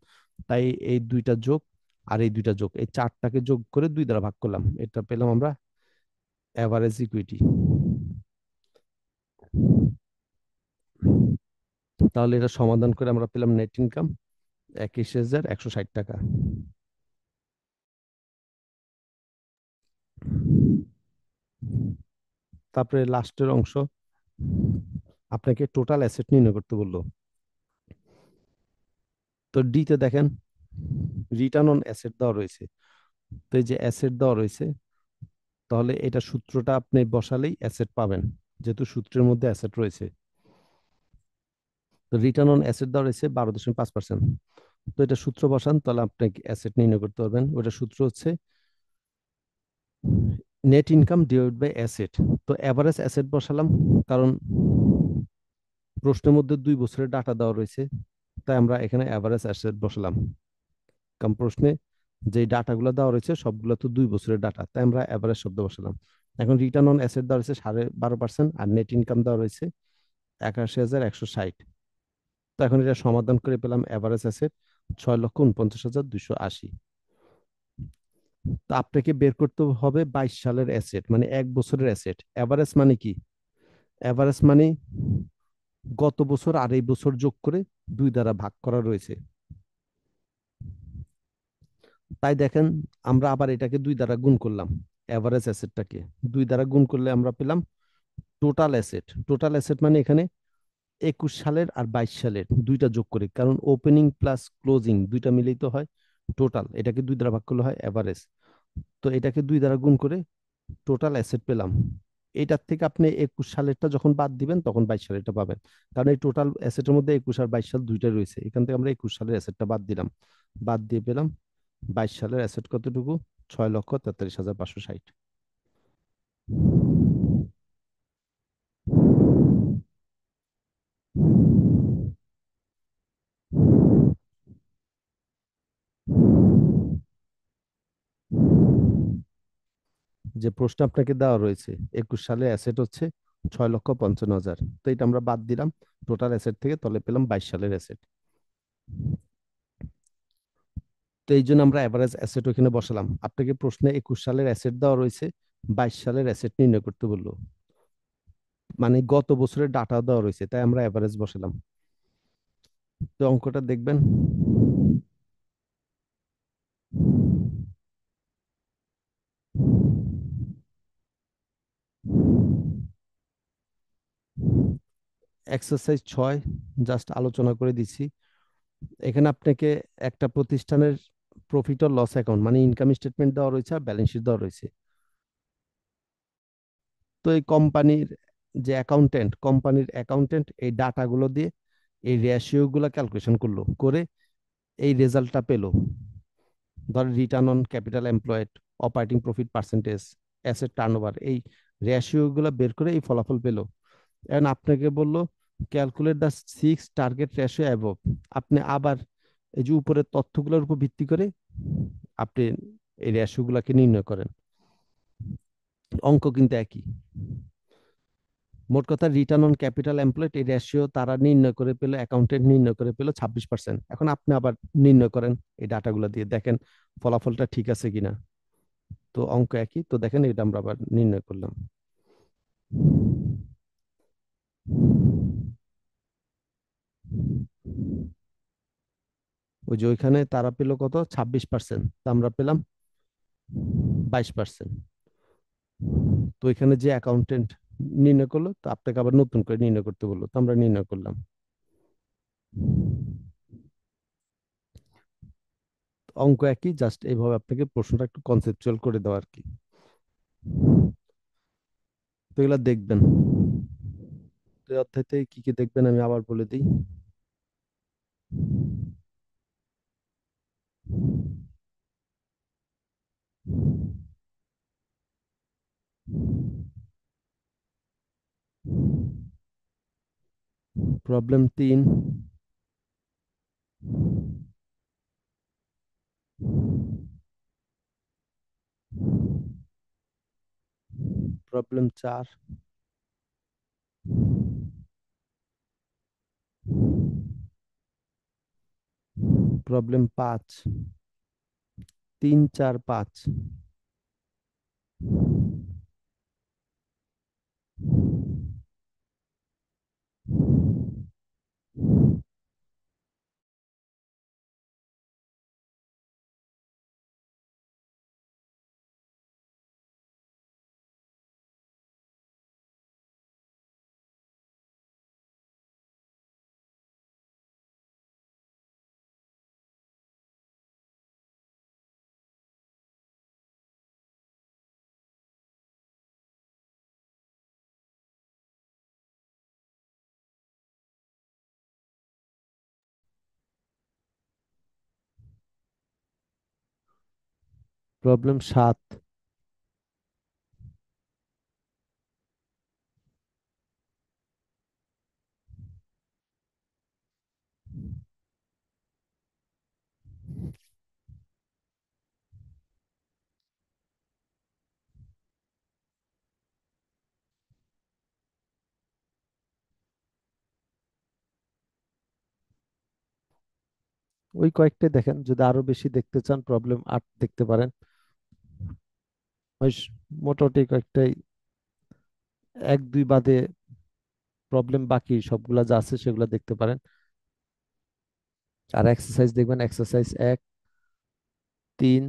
তাই এই দুইটা যোগ আর এই দুইটা যোগ, এই চারটাকে যোগ করে 2 দ্বারা ভাগ করলাম, এটা পেলাম আমরা অ্যাভারেজ ইকুইটি। তাহলে এটা সমাধান করে আমরা পেলাম নেট ইনকাম 21,160 টাকা। তারপরে লাস্টের অংশ আপনাকে টোটাল অ্যাসেট নির্ণয় করতে বললো। তো ডিতে দেখেন রিটার্ন অন অ্যাসেট দেওয়া রয়েছে। তো এই যে অ্যাসেট দেওয়া রয়েছে, তাহলে এটা সূত্রটা আপনি বসালেই অ্যাসেট পাবেন, যেহেতু সূত্রের মধ্যে অ্যাসেট রয়েছে। তো রিটার্ন অন অ্যাসেট দেওয়া রয়েছে 12.5%। তো এটা সূত্র বসান, তাহলে আপনি অ্যাসেট নির্ণয় করতে পারবেন। ওটা সূত্র হচ্ছে net income divide by asset. তো এভারেজ অ্যাসেট বসালাম, কারণ প্রশ্নের মধ্যে 2 বছরের ডাটা দেওয়া রয়েছে, তাই আমরা এখানে এভারেজ অ্যাসেট বসালাম। কারণ প্রশ্নে যে ডাটাগুলো দেওয়া রয়েছে সবগুলো তো 2 বছরের ডাটা, তাই আমরা এভারেজ শব্দ বসালাম। এখন রিটার্ন অন অ্যাসেট দেওয়া রয়েছে 12.5%, আর নেট ইনকাম দেওয়া রয়েছে 81,160। তো এখন এটা সমাধান করে পেলাম এভারেজ অ্যাসেট 6,49,280। তো আপনাকে বের করতে হবে 22 সালের অ্যাসেট, মানে 1 বছরের অ্যাসেট। এভারেজ মানে কি, এভারেজ মানে গত বছর আর এই বছর যোগ করে 2 দ্বারা ভাগ করা রয়েছে। তাই দেখেন আমরা আবার এটাকে 2 দ্বারা গুণ করলাম, এভারেজ অ্যাসেটটাকে 2 দ্বারা গুণ করলে আমরা পেলাম টোটাল অ্যাসেট। টোটাল অ্যাসেট মানে এখানে 21 সালের আর 22 সালের দুইটা যোগ করে, কারণ ওপেনিং প্লাস ক্লোজিং দুইটা মিলেই তো হয় টোটাল, এটাকে 2 দ্বারা ভাগ করলে হয় এভারেজ। তো এটাকে 2 দ্বারা গুণ করে টোটাল অ্যাসেট পেলাম। এটার থেকে আপনি 21 সালেরটা যখন বাদ দিবেন তখন 22 সালেরটা পাবেন, কারণ এই টোটাল অ্যাসেটের মধ্যে 21 আর 22 সাল দুইটাই রয়েছে। এখান থেকে আমরা 21 সালের অ্যাসেটটা বাদ দিলাম, বাদ দিয়ে পেলাম 22 সালের অ্যাসেট কতটুকু, 6,43,560। যে প্রশ্ন আপনাকে দেওয়া রয়েছে 21 সালের অ্যাসেট হচ্ছে 6,55,000, তো এটা আমরা বাদ দিলাম টোটাল অ্যাসেট থেকে, তাহলে পেলাম 22 সালের অ্যাসেট। তো এই জন্য আমরা অ্যাভারেজ অ্যাসেট ওখানে বসালাম। আপনাকে প্রশ্নে 21 সালের অ্যাসেট দেওয়া রয়েছে, 22 সালের অ্যাসেট নির্ণয় করতে বললো, মানে গত বছরের ডাটা দেওয়া রয়েছে, তাই আমরা অ্যাভারেজ বসালাম। তো অঙ্কটা দেখবেন। এক্সারসাইজ 6 জাস্ট আলোচনা করে দিচ্ছি। এখানে আপনাকে একটা প্রতিষ্ঠানের প্রফিট আর লস অ্যাকাউন্ট মানে ইনকাম স্টেটমেন্ট দেওয়া রয়েছে আর ব্যালেন্স শিট দেওয়া রয়েছে। তো এই কোম্পানির যে কোম্পানির অ্যাকাউন্টেন্ট এই ডাটাগুলো দিয়ে এই রেশিও গুলো ক্যালকুলেশন করলো, করে এই রেজাল্টটা পেলো। ধর return on capital employed, operating profit percentage, asset turnover, এই রেশিও গুলো বের করে এই ফলাফল পেলো। এখন আপনাকে বললো calculate the 6 target ratio above. আপনি আবার এই যে উপরের তথ্যগুলোর উপর ভিত্তি করে আপনি এই রেশিও গুলাকে নির্ণয় করেন। অঙ্ক কিন্তু একই। মোট কথা রিটার্ন অন ক্যাপিটাল এমপ্লয়েড এই রেশিও তারা নির্ণয় করে পেলো, অ্যাকাউন্টেন্ট নির্ণয় করে পেলো 26%। এখন আপনি আবার নির্ণয় করেন এই ডাটাগুলো দিয়ে, দেখেন ফলাফলটা ঠিক আছে কিনা। তো অঙ্ক একই, তো দেখেন এটা আমরা আবার নির্ণয় করলাম। ওই যে ওইখানে তারা পেলো কত, 26%, তা আমরা পেলাম 22%। তো এখানে যে অ্যাকাউন্টেন্ট নির্ণয় করলো, তো আপনাকে আবার নতুন করে নির্ণয় করতে বললো, তো আমরা নির্ণয় করলাম। অঙ্ক একই, জাস্ট এইভাবে আপনাকে প্রশ্নটা একটু কনসেপচুয়াল করে দেওয়া আর কি। তো এগুলা দেখবেন। তো এই অধ্যায়তে কি কি দেখবেন আমি আবার বলে দিই। Problem 3, problem 4, problem 5, 3, 4, 5, problem 7। ওই কয়েকটাই দেখেন, যদি আরো বেশি দেখতে চান প্রবলেম 8 দেখতে পারেন। ওই মোটামুটি কয়েকটাই, 1, 2 বাদে প্রবলেম বাকি সবগুলা যা আছে সেগুলা দেখতে পারেন। আর এক্সারসাইজ দেখবেন, এক্সারসাইজ 1, 3,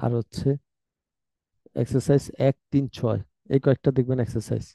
আর হচ্ছে এক্সারসাইজ 1, 3, 6, এই কয়েকটা দেখবেন এক্সারসাইজ।